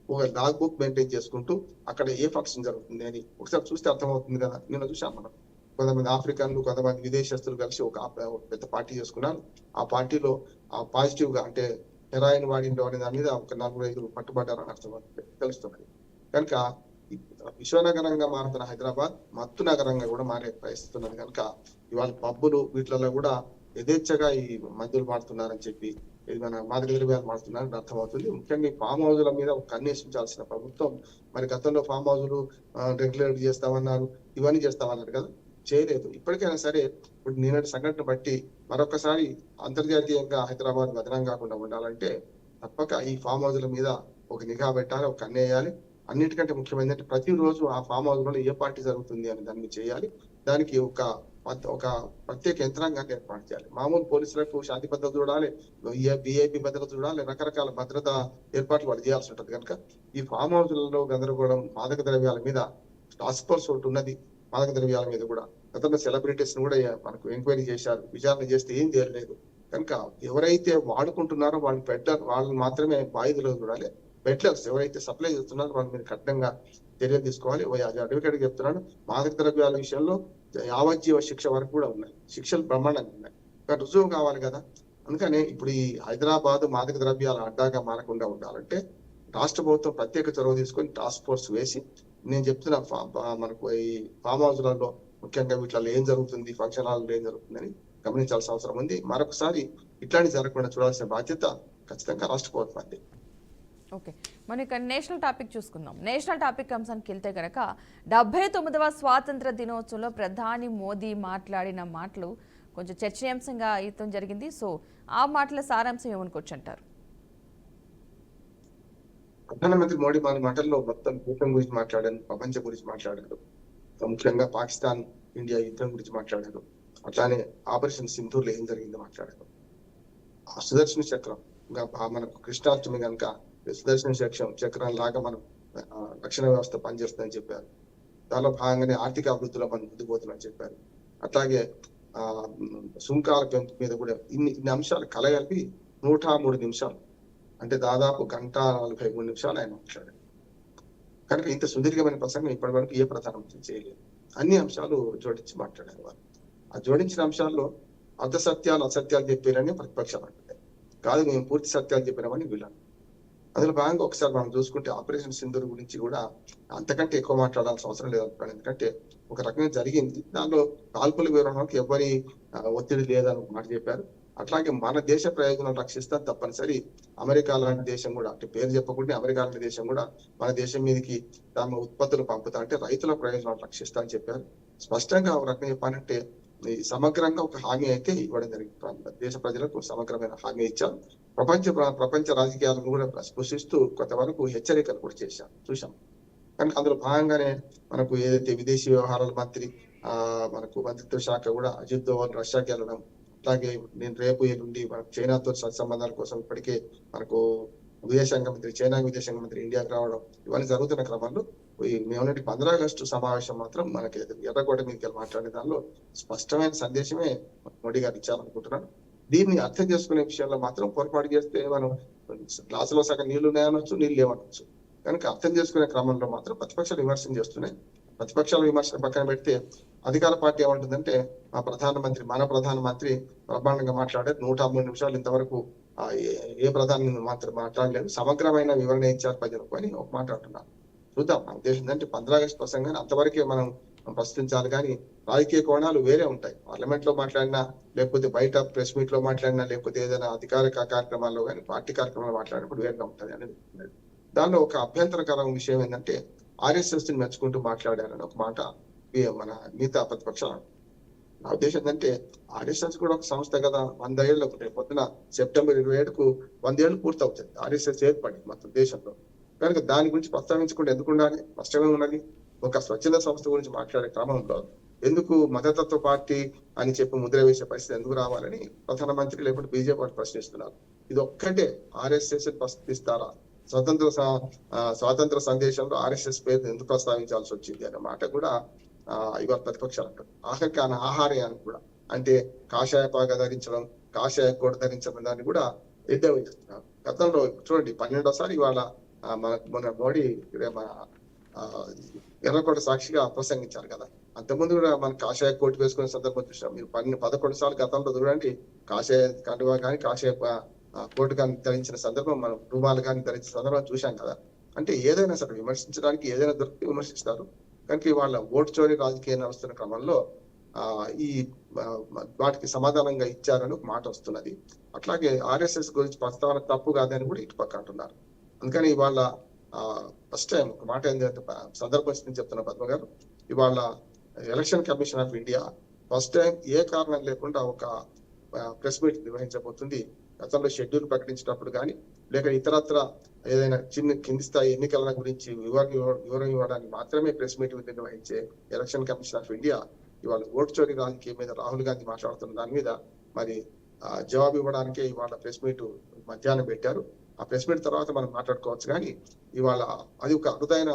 ఒక లాగ్ బుక్ మెయింటైన్ చేసుకుంటూ అక్కడ ఏ ఫంక్షన్ జరుగుతుంది అని ఒకసారి చూస్తే అర్థమవుతుంది కదా. నిన్న చూసాం మనం, కొంతమంది ఆఫ్రికన్లు, కొంతమంది విదేశస్తులు కలిసి ఒక పెద్ద పార్టీ చేసుకున్నారు. ఆ పార్టీలో పాజిటివ్ గా అంటే హెరాయిన్ వాడిండో అనే దాని మీద ఒక 4-5 పట్టుబడ్డారని అర్థమవుతుంది, తెలుస్తున్నది. కనుక విశ్వనగరంగా మారుతున్న హైదరాబాద్ మత్తు నగరంగా కూడా మారే పరిస్థితి ఉన్నది. కనుక ఇవాళ పబ్బులు వీటిలలో కూడా యథేచ్ఛగా ఈ మందులు మారుతున్నారని చెప్పి, ఇది మన మాదక ద్రవ్యాలు మారుతున్నారని అర్థమవుతుంది. ముఖ్యంగా ఈ ఫామ్ హౌజుల మీద ఒక కన్నేసించాల్సిన ప్రభుత్వం మరి గతంలో ఫామ్ హౌజులు రెగ్యులేట్ చేస్తామన్నారు, ఇవన్నీ చేస్తామన్నారు కదా, చేయలేదు. ఇప్పటికైనా సరే ఇప్పుడు నిన్నటి సంఘటన బట్టి మరొకసారి అంతర్జాతీయంగా హైదరాబాద్ బదనం కాకుండా ఉండాలంటే తప్పక ఈ ఫామ్ హౌజుల మీద ఒక నిఘా పెట్టాలి, ఒక కన్నేయాలి. అన్నిటికంటే ముఖ్యమైనది ప్రతిరోజు ఆ ఫామ్ హౌస్ లో ఏ పార్టీ జరుగుతుంది అని దాన్ని చేయాలి. దానికి ఒక ప్రత్యేక యంత్రాంగాన్ని ఏర్పాటు చేయాలి. మామూలు పోలీసులకు శాంతి భద్రత చూడాలి, VIP భద్రత చూడాలి, రకరకాల భద్రత ఏర్పాట్లు వాళ్ళు చేయాల్సి ఉంటుంది. కనుక ఈ ఫామ్ హౌస్లలో గందరగోళం, మాదక ద్రవ్యాల మీద టాస్క్ ఫోర్స్ ఒకటి ఉన్నది. మాదక ద్రవ్యాల మీద కూడా గతంలో సెలబ్రిటీస్ ని కూడా మనకు ఎంక్వైరీ చేశారు, విచారణ చేస్తే ఏం చేయలేదు. కనుక ఎవరైతే వాడుకుంటున్నారో వాళ్ళని మాత్రమే బాధితులు చూడాలి. పెడ్లర్స్ ఎవరైతే సప్లై చేస్తున్నారో వాళ్ళ మీద కఠినంగా చర్యలు తీసుకోవాలి. అడ్వకేట్ చెప్తున్నాడు, మాదక ద్రవ్యాల విషయంలో యావజ్జీవ శిక్ష వరకు కూడా ఉన్నాయి, శిక్షలు బ్రహ్మాండంగా ఉన్నాయి. కానీ రుజువు కావాలి కదా. అందుకనే ఇప్పుడు ఈ హైదరాబాద్ మాదక ద్రవ్యాల అడ్డాగా మారకుండా ఉండాలంటే రాష్ట్ర ప్రభుత్వం ప్రత్యేక చొరవ తీసుకొని టాస్క్ ఫోర్స్ వేసి, నేను చెప్తున్న మనకు ఈ ఫామ్ హౌస్లలో ముఖ్యంగా వీటిలో ఏం జరుగుతుంది, ఫంక్షన్ హాల్లో ఏం జరుగుతుందని గమనించాల్సిన అవసరం ఉంది. మరొకసారి ఇట్లాంటి జరగకుండా చూడాల్సిన బాధ్యత ఖచ్చితంగా రాష్ట్ర ప్రభుత్వానికి. ఓకే, మనం ఇక్కడ నేషనల్ టాపిక్ చూసుకుందాం. నేషనల్ టాపిక్ అంశానికి వెళ్తే కనుక 79వ స్వాతంత్ర దినోత్సవంలో ప్రధాని మోదీ మాట్లాడిన మాటలు కొంచెం చర్చనీయాంశంగా అయ్యడం జరిగింది. సో ఆ మాటల సారాంశం ఏమనుకోవచ్చు అంటారు? ప్రధానమంత్రి మోడీ మన మాటల్లో మొత్తం దేశం గురించి మాట్లాడారు, ప్రపంచం గురించి మాట్లాడారు, ముఖ్యంగా పాకిస్తాన్ ఇండియా యుద్ధం గురించి మాట్లాడారు. అట్లానే ఆపరేషన్ సింధూర్లో ఏం జరిగిందో మాట్లాడారు. ఆ సుదర్శన చక్రం మనకు కృష్ణాష్టమి కనుక సుదర్శన చక్రం లాగా మనం రక్షణ వ్యవస్థ పనిచేస్తుందని చెప్పారు. దానిలో భాగంగానే ఆర్థిక అభివృద్ధిలో మనం ముందుకు పోతుందని చెప్పారు. అట్లాగే సుంకాల పెంపు మీద కూడా ఇన్ని అంశాలు కలగలిపి 103 నిమిషాలు అంటే దాదాపు 1:43 నిమిషాలు ఆయన మాట్లాడారు. కనుక ఇంత సుదీర్ఘమైన ప్రసంగం ఇప్పటి వరకు ఏ ప్రధానమంత్రి చేయలేదు. అన్ని అంశాలు జోడించి మాట్లాడారు వారు. ఆ జోడించిన అంశాల్లో అర్ధ సత్యాలు అసత్యాలు చెప్పారని ప్రతిపక్షాలు అంటున్నాయి. కాదు, మేము పూర్తి సత్యాలు చెప్పినామని వీళ్ళని. అందులో భాగంగా ఒకసారి మనం చూసుకుంటే ఆపరేషన్ సింధూర్ గురించి కూడా అంతకంటే ఎక్కువ మాట్లాడాల్సిన అవసరం లేదనుకున్నాను. ఎందుకంటే ఒక రకంగా జరిగింది, దానిలో కాల్పుల వివరణకు ఎవరి ఒత్తిడి లేదని ఒక మాట చెప్పారు. అట్లాగే మన దేశ ప్రయోజనం రక్షిస్తాం తప్పనిసరి అమెరికా లాంటి దేశం కూడా, అంటే పేరు చెప్పకుండా అమెరికా లాంటి దేశం కూడా మన దేశం మీదకి తమ ఉత్పత్తులు పంపుతా అంటే రైతుల ప్రయోజనాలు రక్షిస్తా అని చెప్పారు. స్పష్టంగా ఒక రకంగా చెప్పాలంటే ఈ సమగ్రంగా ఒక హామీ అయితే ఇవ్వడం జరిగింది. దేశ ప్రజలకు సమగ్రమైన హామీ ఇచ్చాం. ప్రపంచ రాజకీయాలను కూడా స్పృశిస్తూ కొంతవరకు హెచ్చరికలు కూడా చూశాం. కానీ అందులో భాగంగానే మనకు ఏదైతే విదేశీ వ్యవహారాల మంత్రి మనకు మంత్రిత్వ శాఖ కూడా అజిత్ దోవల్ రష్యాకి వెళ్ళడం, అలాగే నేను రేపు ఎల్లుండి మనకు చైనాతో సత్సంబంధాల కోసం ఇప్పటికే మనకు చైనా విదేశాంగ మంత్రి ఇండియాకి రావడం, ఇవన్నీ జరుగుతున్న క్రమంలో మేమన్నటి 15 ఆగస్టు సమావేశం మాత్రం మనకి ఎర్రకోట మీదకి మాట్లాడే దానిలో స్పష్టమైన సందేశమే మోడీ గారు ఇచ్చారనుకుంటున్నాను. దీన్ని అర్థం చేసుకునే విషయాల్లో మాత్రం పొరపాటు చేస్తే మనం గ్లాసులో సగం నీళ్లు ఉన్నాయనొచ్చు, నీళ్ళు లేవనొచ్చు. కనుక అర్థం చేసుకునే క్రమంలో మాత్రం ప్రతిపక్షాలు విమర్శన చేస్తున్నాయి. ప్రతిపక్షాల విమర్శన పక్కన పెడితే అధికార పార్టీ ఏమంటుందంటే మన ప్రధానమంత్రి బ్రహ్మాండంగా మాట్లాడారు. 103 నిమిషాలు ఇంతవరకు ఏ ప్రధాని మాత్రం మాట్లాడలేదు, సమగ్రమైన వివరణ ఇచ్చారు ప్రజలకు అని ఒక మాట్లాడుతున్నారు. చూద్దాం. నా ఉద్దేశం ఏంటంటే 15 ఆగస్టు ప్రసంగాన్ని అంతవరకే మనం ప్రశ్నించాలి, కానీ రాజకీయ కోణాలు వేరే ఉంటాయి. పార్లమెంట్ లో మాట్లాడినా, లేకపోతే బయట ప్రెస్ మీట్ లో మాట్లాడినా, లేకపోతే ఏదైనా అధికారిక కార్యక్రమాల్లో కానీ పార్టీ కార్యక్రమాలు మాట్లాడినప్పుడు వేరుగా ఉంటుంది అనేది. దానిలో ఒక అభ్యంతరకరం విషయం ఏంటంటే ఆర్ఎస్ఎస్ ని మెచ్చుకుంటూ మాట్లాడారని ఒక మాట మన మిగతా ప్రతిపక్షాలు. నా ఉద్దేశం ఏంటంటే ఆర్ఎస్ఎస్ కూడా ఒక సంస్థ కదా. 100 ఏళ్ళు పొద్దున సెప్టెంబర్ 27కు 100 ఏళ్ళు పూర్తవుతుంది ఆర్ఎస్ఎస్ ఏర్పడి మొత్తం దేశంలో. కనుక దాని గురించి ప్రస్తావించకుండా ఎందుకు ఉండాలి? స్పష్టంగా ఉన్నది. ఒక స్వచ్ఛంద సంస్థ గురించి మాట్లాడే క్రమంలో ఎందుకు మతతత్వ పార్టీ అని చెప్పి ముద్ర వేసే పరిస్థితి ఎందుకు రావాలని ప్రధానమంత్రి లేకపోతే బీజేపీ వాళ్ళు ప్రశ్నిస్తున్నారు. ఇది ఒక్కటే ఆర్ఎస్ఎస్ ప్రశ్నిస్తారా? స్వాతంత్ర సందేశంలో ఆర్ఎస్ఎస్ పేరు ఎందుకు ప్రస్తావించాల్సి వచ్చింది అనే మాట కూడా ఇవాళ ప్రతిపక్షాలు అంటారు. ఆఖరికి ఆహార్యాన్ని కూడా, అంటే కాషాయ పాగ ధరించడం, కాషాయ కోట ధరించడం దాన్ని కూడా ఎద్దేవా చేస్తున్నారు. గతంలో చూడండి 12వ ఇవాళ మన మోడీ ఎర్రకోట సాక్షిగా ప్రసంగించారు కదా. అంతకుముందు కూడా మన కాషాయ కోటు వేసుకునే సందర్భం చూసాం. మీరు 11 సార్లు గతంలో చూడండి కాషాయ కండువా కానీ కాషాయ కోటు కానీ ధరించిన సందర్భం, మనం రుమాలు కానీ ధరించిన సందర్భం చూశాం కదా. అంటే ఏదైనా సరే విమర్శించడానికి ఏదైనా దొరికితే విమర్శిస్తారు. కనుక వాళ్ళ ఓటు చోరీ రాజకీయాన్ని వస్తున్న క్రమంలో ఈ వాటికి సమాధానంగా ఇచ్చారని ఒక మాట వస్తున్నది. అట్లాగే ఆర్ఎస్ఎస్ గురించి ప్రస్తావన తప్పు కాదని కూడా ఇటు పక్క అంటున్నారు. అందుకని ఇవాళ ఫస్ట్ టైం ఒక మాట ఏంటంటే సందర్భం చెప్తున్న పద్మ గారు, ఇవాళ Election Commission of India first time ఏ కారణం లేకుండా ఒక ప్రెస్ మీట్ నిర్వహించబోతుంది. గతంలో షెడ్యూల్ ప్రకటించినప్పుడు కానీ, లేక ఇతరత్ర ఏదైనా కింది స్థాయి ఎన్నికల గురించి వివరణ ఇవ్వడానికి మాత్రమే ప్రెస్ మీట్ నిర్వహించే ఎలక్షన్ కమిషన్ ఆఫ్ ఇండియా ఇవాళ ఓటు చోరీ రాజకీయం మీద రాహుల్ గాంధీ మాట్లాడుతున్న దాని మీద మరి జవాబు ఇవ్వడానికే ఇవాళ ప్రెస్ మీట్ మధ్యాహ్నం పెట్టారు. ఆ ప్రెస్ మీట్ తర్వాత మనం మాట్లాడుకోవచ్చు. కానీ ఇవాళ అది ఒక అరుదైన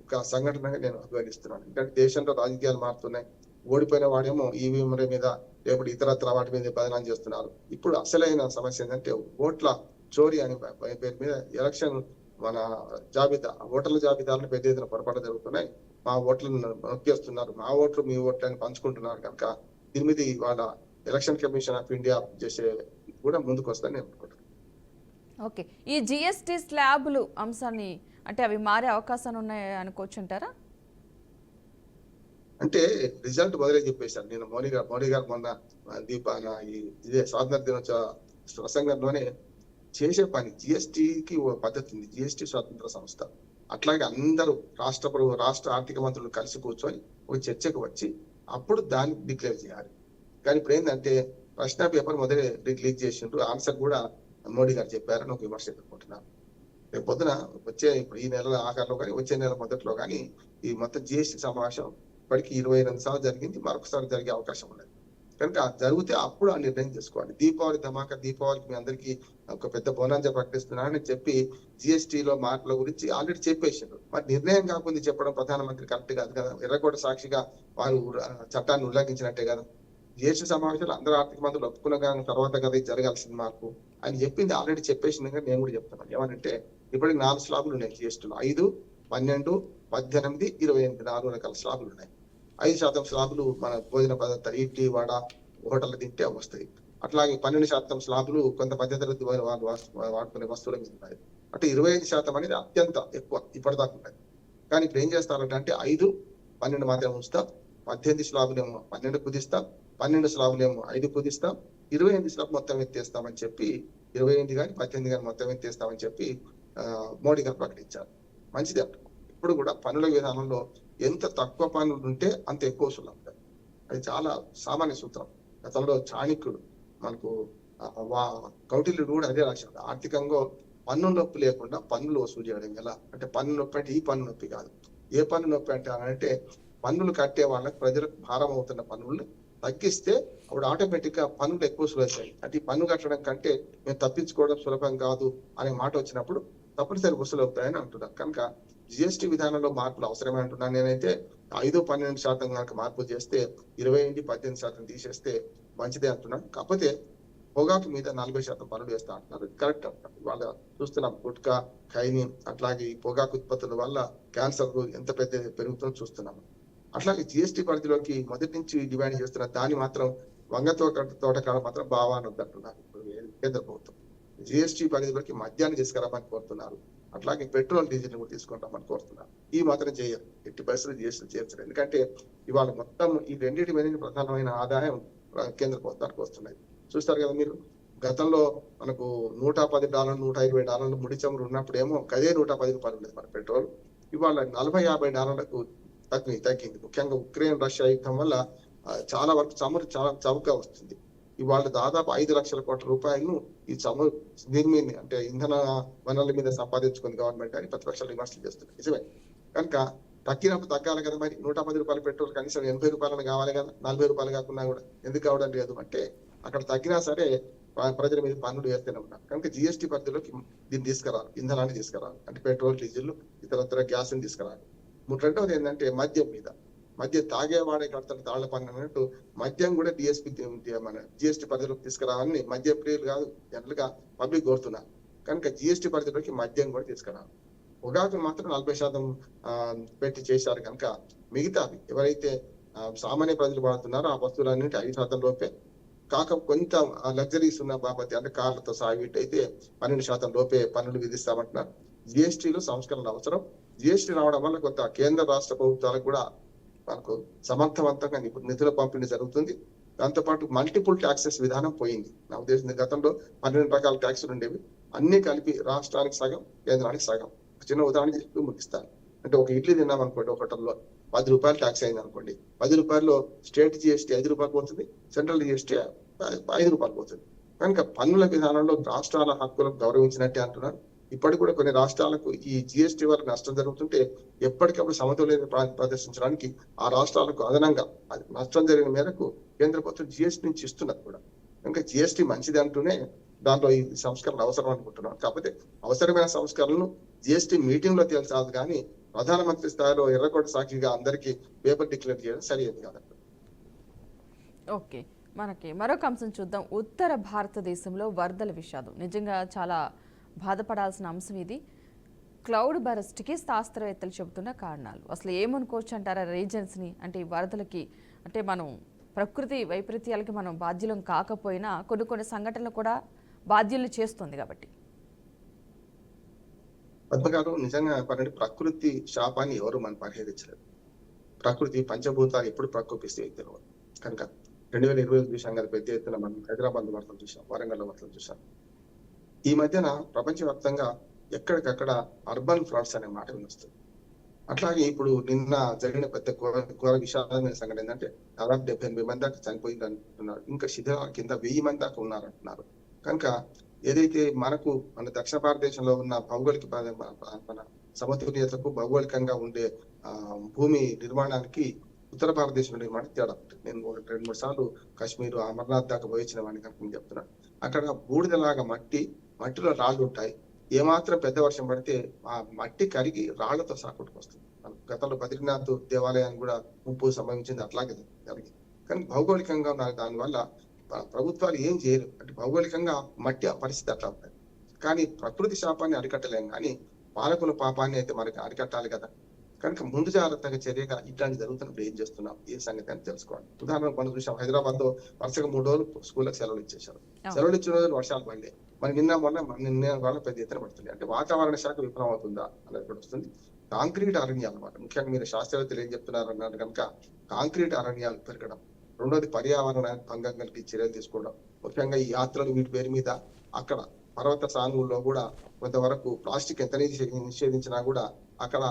ఒక సంఘటనగా నేను అభివర్ణిస్తున్నాను. ఎందుకంటే దేశంలో రాజకీయాలు మారుతున్నాయి. ఓడిపోయిన వాడేమో ఈవీఎంల మీద లేకపోతే ఇతరత్ర వాటి మీద బదనాలు చేస్తున్నారు. ఇప్పుడు అసలైన సమస్య ఏంటంటే ఓట్ల చోరీ అనే పేరు మీద ఎలక్షన్ మన ఓటర్ల జాబితాలను పెద్ద ఎత్తున పొరపాటు జరుగుతున్నాయి. మా ఓట్లను నొక్కేస్తున్నారు, మా ఓట్లు మీ ఓట్లని పంచుకుంటున్నారు. కనుక దీని మీద వాళ్ళ ఎలక్షన్ కమిషన్ ఆఫ్ ఇండియా చేసే కూడా ముందుకు వస్తుందని నేను అనుకుంటున్నాను. ఓకే, ఈ జిఎస్టీ స్లాబులు అంశాన్ని అంటే అవి మారే అవకాశాలు ఉన్నాయి అనుకోవచ్చు అంటారా? అంటే రిజల్ట్ మొదలై చెప్పేశారు. నేను మోడీ గారు మొన్న ఇదే స్వాతంత్ర దినోత్సవ ప్రసంగంలోనే చేసే పని, జిఎస్టీకి పద్ధతి ఉంది. జిఎస్టీ స్వతంత్ర సంస్థ. అట్లాగే అందరూ రాష్ట్ర ఆర్థిక మంత్రులు కలిసి కూర్చొని ఒక చర్చకు వచ్చి అప్పుడు దాన్ని డిక్లేర్ చేయాలి. కానీ ఇప్పుడు ఏంటంటే ప్రశ్న పేపర్ మొదలే రిలీజ్ చేసిండ్రు, ఆన్సర్ కూడా మోడీ గారు చెప్పారని ఒక విమర్శ ఎదుర్కొంటున్నారు. రేపు పొద్దున ఇప్పుడు ఈ నెల ఆఖరిలో కానీ వచ్చే నెల మొదట్లో కానీ ఈ మొత్తం జిఎస్టీ సమావేశం ఇప్పటికి 28 సార్లు జరిగింది, మరొకసారి జరిగే అవకాశం ఉన్నది. కనుక జరిగితే అప్పుడు ఆ నిర్ణయం చేసుకోవాలి. దీపావళికి మీ అందరికీ ఒక పెద్ద బోనాంజా ప్రకటిస్తున్నారని చెప్పి జిఎస్టీలో మార్పుల గురించి ఆల్రెడీ చెప్పేసారు. మరి నిర్ణయం కాకుండా చెప్పడం ప్రధానమంత్రి కరెక్ట్ కాదు కదా. ఎర్రకోట సాక్షిగా వారు చట్టాన్ని ఉల్లంఘించినట్టే కదా. జిఎస్టీ సమావేశాలు అందరూ ఆర్థిక మంత్రులు ఒప్పుకున్న తర్వాత కదా జరగాల్సిన మార్పు ఆయన చెప్పింది ఆల్రెడీ చెప్పేసింది. నేను కూడా చెప్తున్నాను ఏమనంటే ఇప్పటికి 4 స్లాబులు ఉన్నాయి జిఎస్టీలో, 5, 12, 18, 28 4 రకాల స్లాబులు ఉన్నాయి. 5% స్లాబులు మన భోజన పదార్థాలు ఇడ్లీ, వడ, హోటల్ తింటే వస్తాయి. అట్లాగే 12% స్లాబులు కొంత మధ్యతరగతి వాళ్ళు వాడుకునే వస్తువుల మీద ఉన్నాయి. అంటే 25% అనేది అత్యంత ఎక్కువ ఇప్పటిదాకా ఉన్నది. కానీ ఇప్పుడు ఏం చేస్తారంటే 5, 12 మాత్రమే ఉంచుతాం. 18 స్లాబులేమో 12 కుదిస్తాం, 12 స్లాబులేమో 5 కుదిస్తాం, 28 స్లాబ్ మొత్తం ఎత్తేస్తామని చెప్పి 28 కానీ 18 కానీ మొత్తం ఎత్తేస్తామని చెప్పి మోడీ గారు ప్రకటించారు. మంచిదే. ఇప్పుడు కూడా పన్నుల విధానంలో ఎంత తక్కువ పన్నులు ఉంటే అంత ఎక్కువ వసూలు అవుతాయి. అది చాలా సామాన్య సూత్రం. గతంలో చాణక్యుడు మనకు కౌటిల్యుడు కూడా అదే రాశాడు. ఆర్థికంగా పన్ను నొప్పి లేకుండా పన్నులు వసూలు చేయడం ఎలా అంటే, పన్ను నొప్పి అంటే ఈ పన్ను నొప్పి కాదు. ఏ పన్ను నొప్పి అంటే పన్నులు కట్టే వాళ్ళకి ప్రజలకు భారం అవుతున్న పన్నుల్ని తగ్గిస్తే అప్పుడు ఆటోమేటిక్ గా పన్నులు ఎక్కువ సులభాయి. అంటే ఈ పన్ను కట్టడం కంటే మేము తప్పించుకోవడం సులభం కాదు అనే మాట వచ్చినప్పుడు తప్పనిసరి వసూలు అవుతాయని అంటున్నారు. కనుక జిఎస్టీ విధానంలో మార్పులు అవసరమే అంటున్నాను. నేనైతే 5-12% కనుక మార్పులు చేస్తే 28-18% తీసేస్తే మంచిదే అంటున్నాను. కాకపోతే పొగాకు మీద 40% పన్నులు వేస్తా అంటున్నారు. కరెక్ట్ అంటున్నారు. వాళ్ళ చూస్తున్నాం గుట్కా, ఖైనీ, అట్లాగే ఈ పొగాకు ఉత్పత్తుల వల్ల క్యాన్సర్ ఎంత పెద్ద పెరుగుతుందో చూస్తున్నాము. అట్లాగే జిఎస్టీ పరిధిలోకి మొదటి నుంచి డిమాండ్ చేస్తున్న దాన్ని మాత్రం వంగ తోటకాడ మాత్రం బావానొద్దు అంటున్నారు కేంద్ర ప్రభుత్వం. జిఎస్టీ పరిధిలోకి మద్యాన్ని తీసుకురామని కోరుతున్నారు. అట్లాగే పెట్రోల్, డీజిల్ కూడా తీసుకుంటామని కోరుతున్నారు. ఈ మాత్రం చేయరు. ఎట్టి పరిస్థితులు జిఎస్టీ చేర్చరు. ఎందుకంటే ఇవాళ మొత్తం ఈ రెండింటి మీద ప్రధానమైన ఆదాయం కేంద్ర ప్రభుత్వానికి వస్తున్నాయి. చూస్తారు కదా మీరు, గతంలో మనకు $110, $120 ముడి చమురు ఉన్నప్పుడేమో గదే $110 ఉండేది మన పెట్రోల్. ఇవాళ $40-50 తగ్గింది. ముఖ్యంగా ఉక్రెయిన్ రష్యా యుద్ధం వల్ల చాలా వరకు చమురు చాలా చౌకగా వస్తుంది. ఇవాళ దాదాపు 5 లక్షల కోట్ల రూపాయలను ఈ చమురు దీని మీద అంటే ఇంధన వనరుల మీద సంపాదించుకుంది గవర్నమెంట్ అని ప్రతిపక్షాలు విమర్శలు చేస్తున్నాయి. నిజమే. కనుక తగ్గినప్పుడు తగ్గాలి కదా. మరి $110 పెట్రోల్ కనీసం $80 కావాలి కదా. $40 కాకుండా కూడా ఎందుకు కావడం లేదు అంటే అక్కడ తగ్గినా సరే ప్రజల మీద పన్నులు వేస్తూనే ఉన్నారు. కనుక జిఎస్టీ పరిధిలోకి దీన్ని తీసుకురాలి, ఇంధనాన్ని తీసుకురాలి. అంటే పెట్రోల్, డీజిల్, ఇతరత్ర గ్యాస్ ని తీసుకురాలి. రెండవది ఏంటంటే మద్యం మీద, మద్యం తాగేవాడే కడతాడు తాళ్ల పన్ను అన్నట్టు మద్యం కూడా మన జిఎస్టీ పరిధిలోకి తీసుకురావాలని మద్య ప్రియులు కాదు జనరల్ గా పబ్లిక్ కోరుతున్నారు. కనుక జిఎస్టీ పరిధిలోకి మద్యం కూడా తీసుకురావాలి. పొగాకు మాత్రం 40% పెట్టి చేశారు. కనుక మిగతావి ఎవరైతే సామాన్య ప్రజలు వాడుతున్నారో ఆ వస్తువులన్నింటి 5% లోపే కాక కొంత లగ్జరీస్ ఉన్న బాబతి అంటే కార్లతో సాగిట్టయితే 12% లోపే పన్నులు విధిస్తామంటున్నారు. జిఎస్టీలో సంస్కరణలు అవసరం. జిఎస్టీ రావడం వల్ల కొంత కేంద్ర రాష్ట్ర ప్రభుత్వాలకు కూడా మనకు సమర్థవంతంగా నిధుల పంపిణీ జరుగుతుంది. దాంతోపాటు మల్టిపుల్ ట్యాక్సెస్ విధానం పోయింది. నా ఉద్దేశం గతంలో 12 రకాల ట్యాక్సులు ఉండేవి. అన్ని కలిపి రాష్ట్రానికి సగం, కేంద్రానికి సగం. చిన్న ఉదాహరణ చెప్పి ముగిస్తాను. అంటే ఒక ఇడ్లీ తిన్నాం అనుకోండి, హోటల్లో ₹10 ట్యాక్స్ అయింది అనుకోండి. ₹10 స్టేట్ జిఎస్టీ ₹5 పోతుంది, సెంట్రల్ జిఎస్టీ ₹5 పోతుంది. కనుక పన్నుల విధానంలో రాష్ట్రాల హక్కులకు గౌరవించినట్టే అంటున్నారు. ఇప్పటికి కూడా కొన్ని రాష్ట్రాలకు ఈ జిఎస్టీ వల్ల నష్టం జరుగుతుంటే ఎప్పటికప్పుడు సమతుల్యత ప్రదర్శించడానికి ఆ రాష్ట్రాలకు అదనంగా నష్టం జరిగిన మేరకు కేంద్ర ప్రభుత్వం జిఎస్టీ నుంచి ఇస్తున్నది కూడా. ఇంకా జిఎస్టీ మంచిది అంటూనే దాంట్లో ఈ సంస్కరణ అవసరం అనుకుంటున్నాం. కాకపోతే అవసరమైన సంస్కరణలు జిఎస్టీ మీటింగ్ లో తేల్చాలి కానీ ప్రధానమంత్రి స్థాయిలో ఎర్రకోట సాక్షిగా అందరికీ పేపర్ డిక్లేర్ చేయడం సరైనది కాదండి. ఓకే, మనకి మరొక అంశం చూద్దాం. ఉత్తర భారతదేశంలో వరదల విషాదం నిజంగా చాలా బాధపడాల్సిన అంశం ఇది. క్లౌడ్ బరస్ట్కి శాస్త్రవేత్తలు చెబుతున్న కారణాలు అసలు ఏమనుకోవచ్చు అంటారా రీజన్స్ని? అంటే ఈ వరదలకి అంటే మనం ప్రకృతి వైపరీత్యాలకి మనం బాధ్యులం కాకపోయినా కొన్ని సంఘటనలు కూడా బాధ్యులు చేస్తుంది కాబట్టి. పద్మగారు, నిజంగా చెప్పాలంటే ప్రకృతి శాపాన్ని ఎవరు మనం పరిహరించలేదు. ప్రకృతి పంచభూతాలు ఎప్పుడు ప్రకోపిస్తే తెలియదు. కనుక 2020 చూసాం కదా, పెద్ద ఎత్తున మనం హైదరాబాద్ వరదలు చూసాం, వరంగల్ వరదలు చూసాం. ఈ మధ్యన ప్రపంచవ్యాప్తంగా ఎక్కడికక్కడ అర్బన్ ఫ్లడ్స్ అనే మాట వినిస్తుంది. అట్లాగే ఇప్పుడు నిన్న జరిగిన పెద్ద ఘోర విషాదమైన సంఘటన ఏంటంటే దాదాపు 78 మంది దాకా చనిపోయింది అంటున్నారు. ఇంకా శిథిలాల కింద 1000 మంది దాకా ఉన్నారంటున్నారు. కనుక ఏదైతే మనకు మన దక్షిణ భారతదేశంలో ఉన్న భౌగోళిక మన సమతుల్యతకు భౌగోళికంగా ఉండే భూమి నిర్మాణానికి ఉత్తర భారతదేశంలో నిర్మాణం తేడా ఉంటుంది. నేను 2-3 సార్లు కాశ్మీర్, అమర్నాథ్ దాకా పోయించిన వాడిని కనుక నేను చెప్తున్నాను. అక్కడ బూడిదలాగా మట్టిలో రాళ్ళు ఉంటాయి. ఏమాత్రం పెద్ద వర్షం పడితే ఆ మట్టి కరిగి రాళ్లతో సాకొట్టుకొస్తుంది. గతంలో బద్రీనాథ్ దేవాలయానికి కూడా ముప్పు సంభవించింది, అట్లాగే జరిగింది. కానీ భౌగోళికంగా ఉన్న దానివల్ల ప్రభుత్వాలు ఏం చేయరు. అంటే భౌగోళికంగా మట్టి ఆ పరిస్థితి అట్లా ఉంటుంది. కానీ ప్రకృతి శాపాన్ని అరికట్టలేం, కానీ పాలకుల పాపాన్ని అయితే మనకి అరికట్టాలి కదా. కనుక ముందు జాగ్రత్తగా చర్యగా ఇట్లాంటి జరుగుతున్నప్పుడు ఏం చేస్తున్నాం ఏ సంగతి అని తెలుసుకోవాలి. ఉదాహరణకు మనం చూసాం, హైదరాబాద్ లో వరుసగా 3 రోజులు స్కూళ్ళకి సెలవులు ఇచ్చేశారు. సెలవులు ఇచ్చిన రోజులు వర్షాలు పడలే. మరి నిన్న వాళ్ళ పెద్ద ఎత్తున పడుతుంది. అంటే వాతావరణ శాఖ విఫలం అవుతుందా అనేది కూడా వస్తుంది. కాంక్రీట్ అరణ్యాలు అన్నమాట. ముఖ్యంగా మీరు శాస్త్రవేత్తలు ఏం చెప్తున్నారు అన్నారు కనుక కాంక్రీట్ అరణ్యాలు పెరగడం, రెండోది పర్యావరణానికి భంగం కలిగి చర్యలు తీసుకోవడం, ముఖ్యంగా ఈ యాత్రలు వీటి పేరు మీద అక్కడ పర్వత సానువుల్లో కూడా కొంతవరకు ప్లాస్టిక్ ఎంత నిషేధించినా కూడా అక్కడ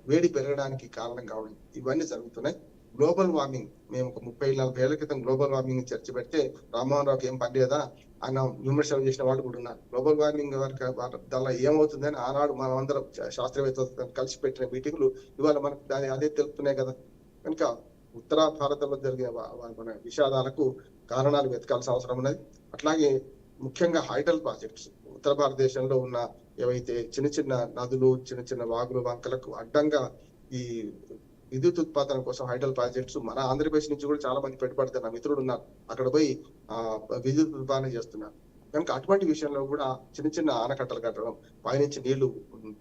వేడి పెరగడానికి కారణం కావడం, ఇవన్నీ జరుగుతున్నాయి. గ్లోబల్ వార్మింగ్, మేము ఒక 30-40 ఏళ్ల క్రితం గ్లోబల్ వార్మింగ్ చర్చ పెడితే రామ్మోహన్ రావుకి ఏం పనిలేదా ఆయన విమర్శలు చేసిన వాళ్ళు కూడా ఉన్నారు. గ్లోబల్ వార్మింగ్ దానిలో ఏమవుతుందని ఆనాడు మనం అందరం శాస్త్రవేత్తలతో కలిసి పెట్టిన మీటింగ్లు ఇవాళ మనకు అదే తెలుపుతున్నాయి కదా. కనుక ఉత్తర భారతంలో జరిగే మన విషాదాలకు కారణాలు వెతకాల్సిన అవసరం ఉన్నది. అట్లాగే ముఖ్యంగా హైడల్ ప్రాజెక్ట్స్ ఉత్తర భారతదేశంలో ఉన్న ఏవైతే చిన్న చిన్న నదులు, చిన్న చిన్న వాగులు, వంకలకు అడ్డంగా ఈ విద్యుత్ ఉత్పాదన కోసం హైడల్ ప్రాజెక్ట్స్ మన ఆంధ్రప్రదేశ్ నుంచి కూడా చాలా మంది పెట్టుబడితే నా మిత్రులు ఉన్నారు, అక్కడ పోయి విద్యుత్ ఉత్పాదన చేస్తున్నారు. కనుక అటువంటి విషయంలో కూడా చిన్న చిన్న ఆనకట్టలు కట్టడం, పైనుంచి నీళ్లు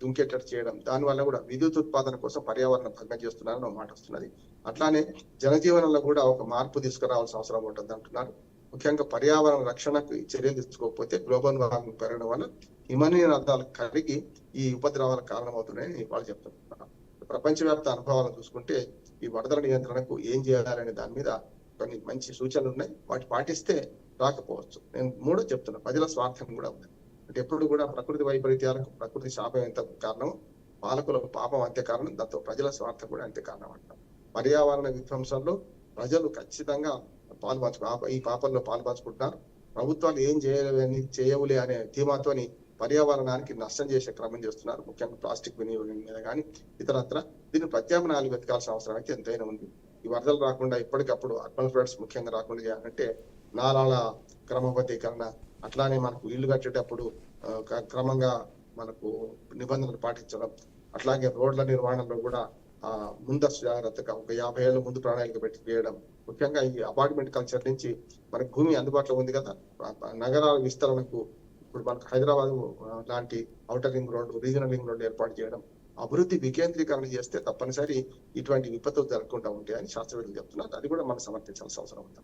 దుంకేటట్టు చేయడం, దానివల్ల కూడా విద్యుత్ ఉత్పాదన కోసం పర్యావరణ భంగం చేస్తున్నారని మాట వస్తున్నది. అట్లానే జనజీవనంలో కూడా ఒక మార్పు తీసుకురావాల్సిన అవసరం ఉంటుంది అంటున్నారు. ముఖ్యంగా పర్యావరణ రక్షణకు చర్యలు తీసుకోకపోతే గ్లోబల్ వార్మింగ్ పెరగడం వల్ల హిమాలయ నదాలు కరిగి ఈ ఉపద్రవాలకు కారణమవుతున్నాయని వాళ్ళు చెప్తున్నారు. ప్రపంచవ్యాప్త అనుభవాలను చూసుకుంటే ఈ వరదల నియంత్రణకు ఏం చేయాలనే దాని మీద కొన్ని మంచి సూచనలు ఉన్నాయి. వాటి పాటిస్తే రాకపోవచ్చు. నేను మూడో చెప్తున్నా, ప్రజల స్వార్థం కూడా ఉంది. అంటే ఎప్పుడు కూడా ప్రకృతి వైపరీత్యాలకు ప్రకృతి శాపం ఎంత కారణం, పాలకులకు పాపం అంతే కారణం, దాంతో ప్రజల స్వార్థం కూడా అంతే కారణం అంటాం. పర్యావరణ విధ్వంసంలో ప్రజలు ఖచ్చితంగా ఈ పాపంలో పాల్పంచుకుంటున్నారు. ప్రభుత్వాలు ఏం చేయవులే అనే ధీమాతోని పర్యావరణానికి నష్టం చేసే క్రమం చేస్తున్నారు. ముఖ్యంగా ప్లాస్టిక్ వినియోగం మీద కానీ ఇతరత్ర దీన్ని ప్రత్యామ్నాయాలు వెతకాల్సిన అవసరం అయితే ఎంతైనా ఉంది. ఈ వరదలు రాకుండా ఎప్పటికప్పుడు అర్బన్ ఫ్లడ్స్ ముఖ్యంగా రాకుండా చేయాలంటే నాలాల క్రమబద్ధీకరణ, అట్లానే మనకు ఇల్లు కట్టేటప్పుడు క్రమంగా మనకు నిబంధనలు పాటించడం, అట్లాగే రోడ్ల నిర్వహణలో కూడా ముందస్తు జాగ్రత్తగా ఒక 50 ఏళ్ళ ముందు ప్రణాళిక పెట్టి చేయడం. ముఖ్యంగా ఈ అపార్ట్మెంట్ కల్చర్ నుంచి మనకు భూమి అందుబాటులో ఉంది కదా, నగరాల విస్తరణకు ఇప్పుడు మనకు హైదరాబాద్ లాంటి outer ring road, regional ring road ఏర్పాటు చేయడం, అభివృద్ధి వికేంద్రీకరణ చేస్తే తప్పనిసరి ఇటువంటి విపత్తులు జరగకుండా ఉంటాయని శాస్త్రవేత్తలు చెప్తున్నారు. అది కూడా మనం సమర్థించాల్సిన అవసరం ఉంది.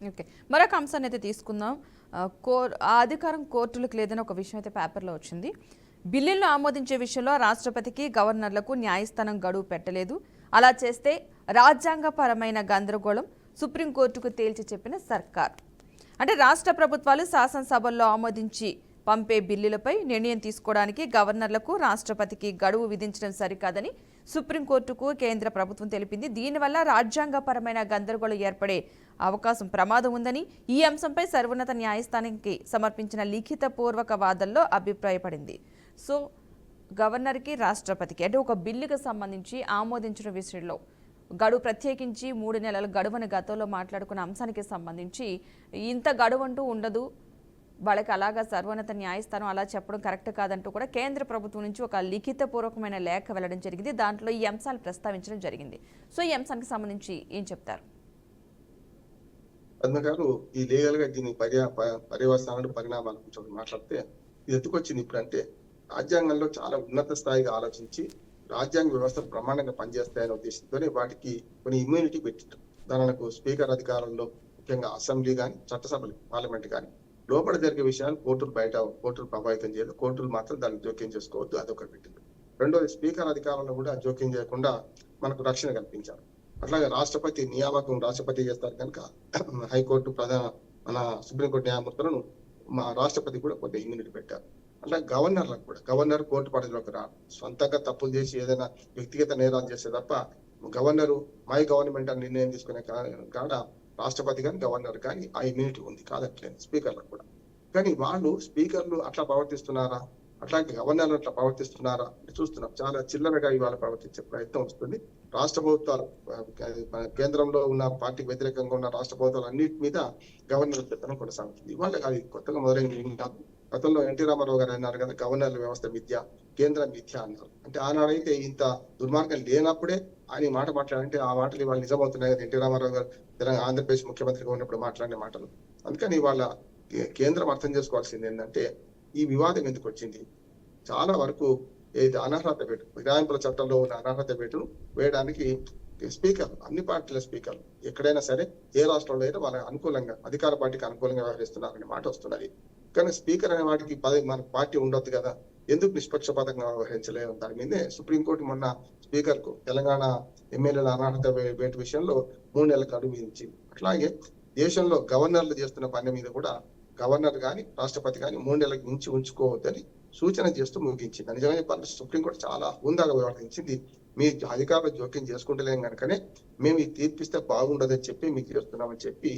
ఓకే, మరొక అంశాన్ని అయితే తీసుకుందాం. ఆ అధికారం కోర్టులకు లేదని ఒక విషయం అయితే పేపర్లో వచ్చింది. బిల్లులను ఆమోదించే విషయంలో రాష్ట్రపతికి, గవర్నర్లకు న్యాయస్థానం గడువు పెట్టలేదు. అలా చేస్తే రాజ్యాంగపరమైన గందరగోళం, సుప్రీంకోర్టుకు తేల్చి చెప్పిన సర్కార్. అంటే రాష్ట్ర ప్రభుత్వాలు శాసనసభల్లో ఆమోదించి పంపే బిల్లులపై నిర్ణయం తీసుకోవడానికి గవర్నర్లకు, రాష్ట్రపతికి గడువు విధించడం సరికాదని సుప్రీంకోర్టుకు కేంద్ర ప్రభుత్వం తెలిపింది. దీనివల్ల రాజ్యాంగపరమైన గందరగోళం ఏర్పడే అవకాశం ప్రమాదం ఉందని ఈ అంశంపై సర్వోన్నత న్యాయస్థానానికి సమర్పించిన లిఖితపూర్వక వాదనలో అభిప్రాయపడింది. సో గవర్నర్కి, రాష్ట్రపతికి అంటే ఒక బిల్లుకు సంబంధించి ఆమోదించిన విషయంలో గడువు, ప్రత్యేకించి 3 నెలల గడువుని గతంలో మాట్లాడుకున్న అంశానికి సంబంధించి ఇంత గడువు అంటూ ఉండదు, వాళ్ళకి అలాగా సర్వోన్నత న్యాయస్థానం అలా చెప్పడం కరెక్ట్ కాదంటూ కూడా కేంద్ర ప్రభుత్వం నుంచి ఒక లిఖితపూర్వకమైన లేఖ వెళ్ళడం జరిగింది. దాంట్లో ఈ అంశాలు ప్రస్తావించడం జరిగింది. సో ఈ అంశానికి సంబంధించి ఏం చెప్తారు? పద్మగారు, ఈ లీగల్ గా దీని పర్యవసానాలు, పరిణామాల గురించి మాట్లాడితే ఇది ఎత్తుకొచ్చింది. ఇప్పుడంటే రాజ్యాంగంలో చాలా ఉన్నత స్థాయిగా ఆలోచించి రాజ్యాంగ వ్యవస్థలు ప్రమాణంగా పనిచేస్తాయనే ఉద్దేశంతోనే వాటికి కొన్ని ఇమ్యూనిటీ పెట్టింటారు. ఉదాహరణకు స్పీకర్ అధికారంలో, ముఖ్యంగా అసెంబ్లీ కానీ, చట్టసభలు, పార్లమెంట్ కానీ లోపల జరిగే విషయాలు కోర్టులు ప్రభావితం చేయదు, కోర్టులు మాత్రం దాన్ని జోక్యం చేసుకోవద్దు, అదొకటి పెట్టింది. రెండోది, స్పీకర్ అధికారంలో కూడా జోక్యం చేయకుండా మనకు రక్షణ కల్పించారు. అట్లాగే రాష్ట్రపతి నియామకం రాష్ట్రపతి చేస్తారు కనుక హైకోర్టు, మన సుప్రీంకోర్టు న్యాయమూర్తులను మా రాష్ట్రపతి కూడా కొంత ఇమ్యూనిటీ పెట్టారు. అట్లా గవర్నర్లకు కూడా, గవర్నర్ కోర్టు పరిధిలోకి రాడు, సొంతంగా తప్పులు చేసి ఏదైనా వ్యక్తిగత నేరాలు చేస్తే తప్ప గవర్నరు మై గవర్నమెంట్ అని నిర్ణయం తీసుకునే కాడ రాష్ట్రపతి కానీ, గవర్నర్ కానీ ఆ ఇమ్యూనిటీ ఉంది, కాదట్లేదు స్పీకర్లకు కూడా. కానీ వాళ్ళు స్పీకర్లు అట్లా ప్రవర్తిస్తున్నారా, అట్లాగే గవర్నర్లు అట్లా ప్రవర్తిస్తున్నారా చూస్తున్నాం. చాలా చిల్లరగా ఇవాళ ప్రవర్తించే ప్రయత్నం వస్తుంది. రాష్ట్ర ప్రభుత్వాలు, కేంద్రంలో ఉన్న పార్టీకి వ్యతిరేకంగా ఉన్న రాష్ట్ర ప్రభుత్వాలు అన్నిటి మీద గవర్నర్ పెత్తనం కొనసాగుతుంది. ఇవాళ అది కొత్తగా మొదలైంది కాదు. గతంలో ఎన్టీ రామారావు గారు అన్నారు కదా, గవర్నర్ల వ్యవస్థ మిథ్య, కేంద్రం మిథ్య అన్నారు. అంటే ఆనాడైతే ఇంత దుర్మార్గం లేనప్పుడే ఆయన మాట మాట్లాడంటే ఆ మాటలు ఇవాళ నిజమవుతున్నాయి కదా. ఎన్టీ రామారావు గారు తెలంగాణ ఆంధ్రప్రదేశ్ ముఖ్యమంత్రిగా ఉన్నప్పుడు మాట్లాడిన మాటలు. అందుకని వాళ్ళ కేంద్రం అర్థం చేసుకోవాల్సింది ఏంటంటే ఈ వివాదం ఎందుకు వచ్చింది. చాలా వరకు ఏది అనర్హత వేటు, ఫిరాయింపుల చట్టంలో ఉన్న అనర్హత వేటును వేయడానికి స్పీకర్, అన్ని పార్టీల స్పీకర్లు ఎక్కడైనా సరే ఏ రాష్ట్రంలో అయినా వాళ్ళ అనుకూలంగా అధికార పార్టీకి అనుకూలంగా వ్యవహరిస్తున్నారనే మాట వస్తున్నది. కానీ స్పీకర్ అనే వాటికి మన పార్టీ ఉండొద్దు కదా, ఎందుకు నిష్పక్షపాతంగా వ్యవహరించలేదు దాని మీదే సుప్రీంకోర్టు మొన్న స్పీకర్ కు తెలంగాణ ఎమ్మెల్యేల అనర్హత వేటు విషయంలో 3 నెలల గడువు విధించింది. అట్లాగే దేశంలో గవర్నర్లు చేస్తున్న పని మీద కూడా గవర్నర్ గాని రాష్ట్రపతి గాని 3 నెలలకు మించి ఉంచుకోవద్దని సూచన చేస్తూ ముగించింది. నిజంగా చెప్పాలంటే సుప్రీంకోర్టు చాలా హుందాగా వ్యవహరించింది. మీ అధికారులు జోక్యం చేసుకుంటలేం కనుకనే మేము ఈ తీర్పిస్తే బాగుండదని చెప్పి మీకు చేస్తున్నామని చెప్పి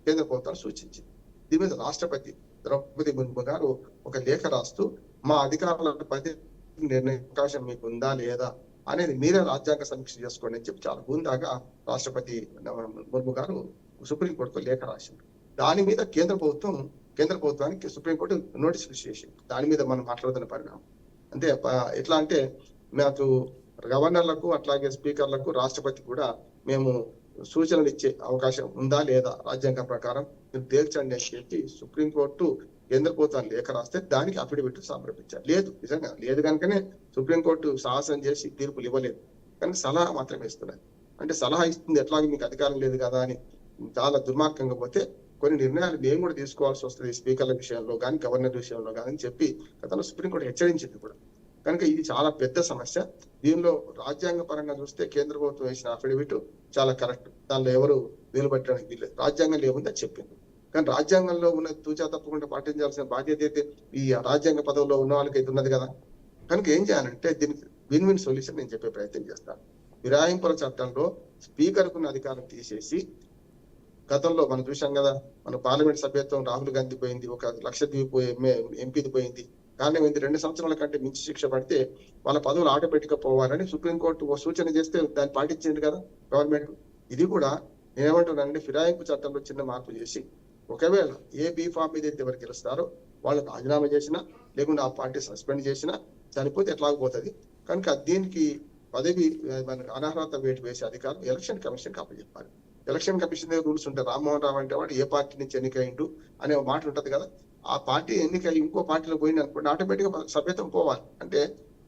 కేంద్ర ప్రభుత్వం సూచించింది. దీని మీద రాష్ట్రపతి ద్రౌపది ముర్ము గారు ఒక లేఖ రాస్తూ మా అధికారుల పది నిర్ణయ అవకాశం మీకు ఉందా లేదా అనేది మీరే రాజ్యాంగ సమీక్ష చేసుకోండి అని చెప్పి చాలా హుందాగా రాష్ట్రపతి ముర్ము గారు సుప్రీంకోర్టుకు లేఖ రాసింది. దాని మీద కేంద్ర ప్రభుత్వానికి సుప్రీంకోర్టు నోటీస్ చేసింది. దాని మీద మనం మాట్లాడుతున్న పరిణామం అంటే ఎట్లా అంటే నాకు గవర్నర్లకు అట్లాగే స్పీకర్లకు రాష్ట్రపతి కూడా మేము సూచనలు ఇచ్చే అవకాశం ఉందా లేదా రాజ్యాంగం ప్రకారం మీరు తేల్చండి అని చెప్పి సుప్రీంకోర్టు కేంద్ర ప్రభుత్వాన్ని లేఖ రాస్తే దానికి అఫిడవిట్ సమర్పించారు. లేదు, నిజంగా లేదు కనుకనే సుప్రీంకోర్టు సాహసం చేసి తీర్పులు ఇవ్వలేదు, కానీ సలహా మాత్రమే ఇస్తున్నారు. అంటే సలహా ఇస్తుంది ఎట్లాగే మీకు అధికారం లేదు కదా అని చాలా దుర్మార్గంగా పోతే కొన్ని నిర్ణయాలు మేము కూడా తీసుకోవాల్సి వస్తుంది స్పీకర్ల విషయంలో కానీ గవర్నర్ విషయంలో కానీ అని చెప్పి గతంలో సుప్రీంకోర్టు హెచ్చరించింది కూడా. కనుక ఇది చాలా పెద్ద సమస్య. దీనిలో రాజ్యాంగ పరంగా చూస్తే కేంద్ర ప్రభుత్వం వేసిన అఫిడవిట్ చాలా కరెక్ట్, దానిలో ఎవరు నిలబెట్టడానికి వీల్లేదు, రాజ్యాంగంలో ఏముందో చెప్పింది. కానీ రాజ్యాంగంలో ఉన్న తూచా తప్పకుండా పాటించాల్సిన బాధ్యత అయితే ఈ రాజ్యాంగ పదవిలో ఉన్న వాళ్ళకి అయితే ఉన్నది కదా. కనుక ఏం చేయాలంటే దీనికి విన్ విన్ సొల్యూషన్ నేను చెప్పే ప్రయత్నం చేస్తాను. ఫిరాయింపుల చట్టంలో స్పీకర్ కున్న అధికారం తీసేసి, గతంలో మనం చూసాం కదా, మన పార్లమెంట్ సభ్యత్వం రాహుల్ గాంధీ పోయింది, ఒక లక్షద్వీప్ ఎంపీది పోయింది. కారణం ఏంటి, 2 సంవత్సరాల కంటే మించి శిక్ష పడితే వాళ్ళ పదవులు ఆటోమేటిక్ గా పోవాలని సుప్రీంకోర్టు సూచన చేస్తే దాన్ని పాటించింది కదా గవర్నమెంట్. ఇది కూడా నేనేమంటున్నానంటే ఫిరాయింపు చట్టంలో చిన్న మార్పు చేసి, ఒకవేళ ఏ బీ ఫామ్ మీద అయితే ఎవరు గెలుస్తారో వాళ్ళు రాజీనామా చేసినా లేకుంటే ఆ పార్టీ సస్పెండ్ చేసినా చనిపోతే ఎట్లాగపోతుంది. కనుక దీనికి పదవి మనకు అనర్హత వేటు వేసే అధికారం ఎలక్షన్ కమిషన్ కి అప్పచెప్పాలి. ఎలక్షన్ కమిషన్ రూల్స్ ఉంటాయి. రామ్మోహన్ రావు అంటే వాడు ఏ పార్టీ నుంచి ఎన్నికైండు అనే మాట ఉంటది కదా, ఆ పార్టీ ఎన్నికై ఇంకో పార్టీలో పోయింది అనుకోండి ఆటోమేటిక్ గా సభ్యత్వం పోవాలి. అంటే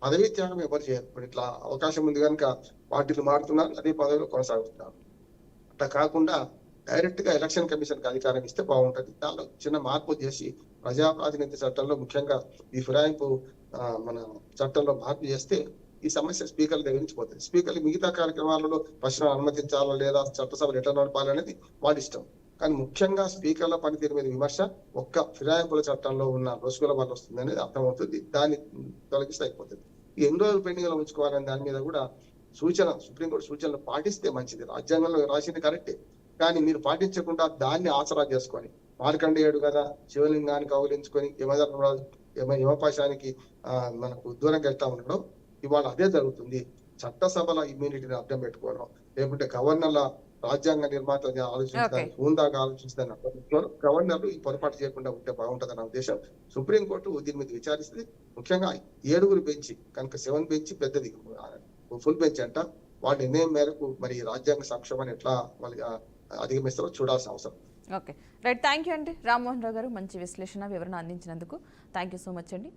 పదవీ త్యాగం ఎవరు చేయరు. ఇప్పుడు ఇట్లా అవకాశం ఉంది కనుక పార్టీలు మారుతున్నారు, అదే పదవిలో కొనసాగుతున్నారు. అట్లా కాకుండా డైరెక్ట్ గా ఎలక్షన్ కమిషన్ కి అధికారం ఇస్తే బాగుంటది. దానిలో చిన్న మార్పు చేసి ప్రజా ప్రాతినిధ్య చట్టంలో ముఖ్యంగా ఈ ఫిరాయింపు మన చట్టంలో మార్పు చేస్తే ఈ సమస్య స్పీకర్ల దగ్గర నుంచి పోతుంది. స్పీకర్లు మిగతా కార్యక్రమాలలో ప్రశ్నలు అనుమతించాలా లేదా, చట్టసభలు ఎట్లా నడపాలనేది వాడి ఇష్టం. కానీ ముఖ్యంగా స్పీకర్ల పనితీరు మీద విమర్శ ఒక్క ఫిరాయింపుల చట్టంలో ఉన్న లొసుగుల వల్ల వస్తుంది అనేది అర్థమవుతుంది. దాన్ని తొలగిస్తే అయిపోతుంది. ఈ ఎన్ని రోజులు పెండింగ్ లో ఉంచుకోవాలని దాని మీద కూడా సుప్రీంకోర్టు సూచనలు పాటిస్తే మంచిది. రాజ్యాంగంలో రాసింది కరెక్టే, కానీ మీరు పాటించకుండా దాన్ని ఆసరా చేసుకొని మార్కండేయుడు కదా శివలింగాన్ని కౌలించుకొని యమపాశానికి మనకు దూరంగా వెళ్తా ఉండడం ఇవాళ అదే జరుగుతుంది. చట్టసభల ఇమ్యూనిటీని అర్థం పెట్టుకోవడం, లేకుంటే గవర్నర్ల రాజ్యాంగ నిర్మాత ఆలోచించడానికి హుందాగా ఆలోచించడానికి గవర్నర్లు ఈ పొరపాటు చేయకుండా ఉంటే బాగుంటుందన్న ఉద్దేశం. సుప్రీంకోర్టు దీని మీద విచారిస్తుంది. ముఖ్యంగా 7 బెంచ్ కనుక 7 బెంచ్ పెద్దది ఫుల్ బెంచ్ అంట. వాళ్ళ నిర్ణయం మేరకు మరి రాజ్యాంగ సంక్షోభాన్ని ఎట్లా వాళ్ళకి అధిగమిస్తారో చూడాల్సిన అవసరం. Okay, right. థ్యాంక్ యూ అండి రామ్మోహన్ రావు గారు, మంచి విశ్లేషణ వివరణ అందించినందుకు థ్యాంక్ యూ సో మచ్ అండి.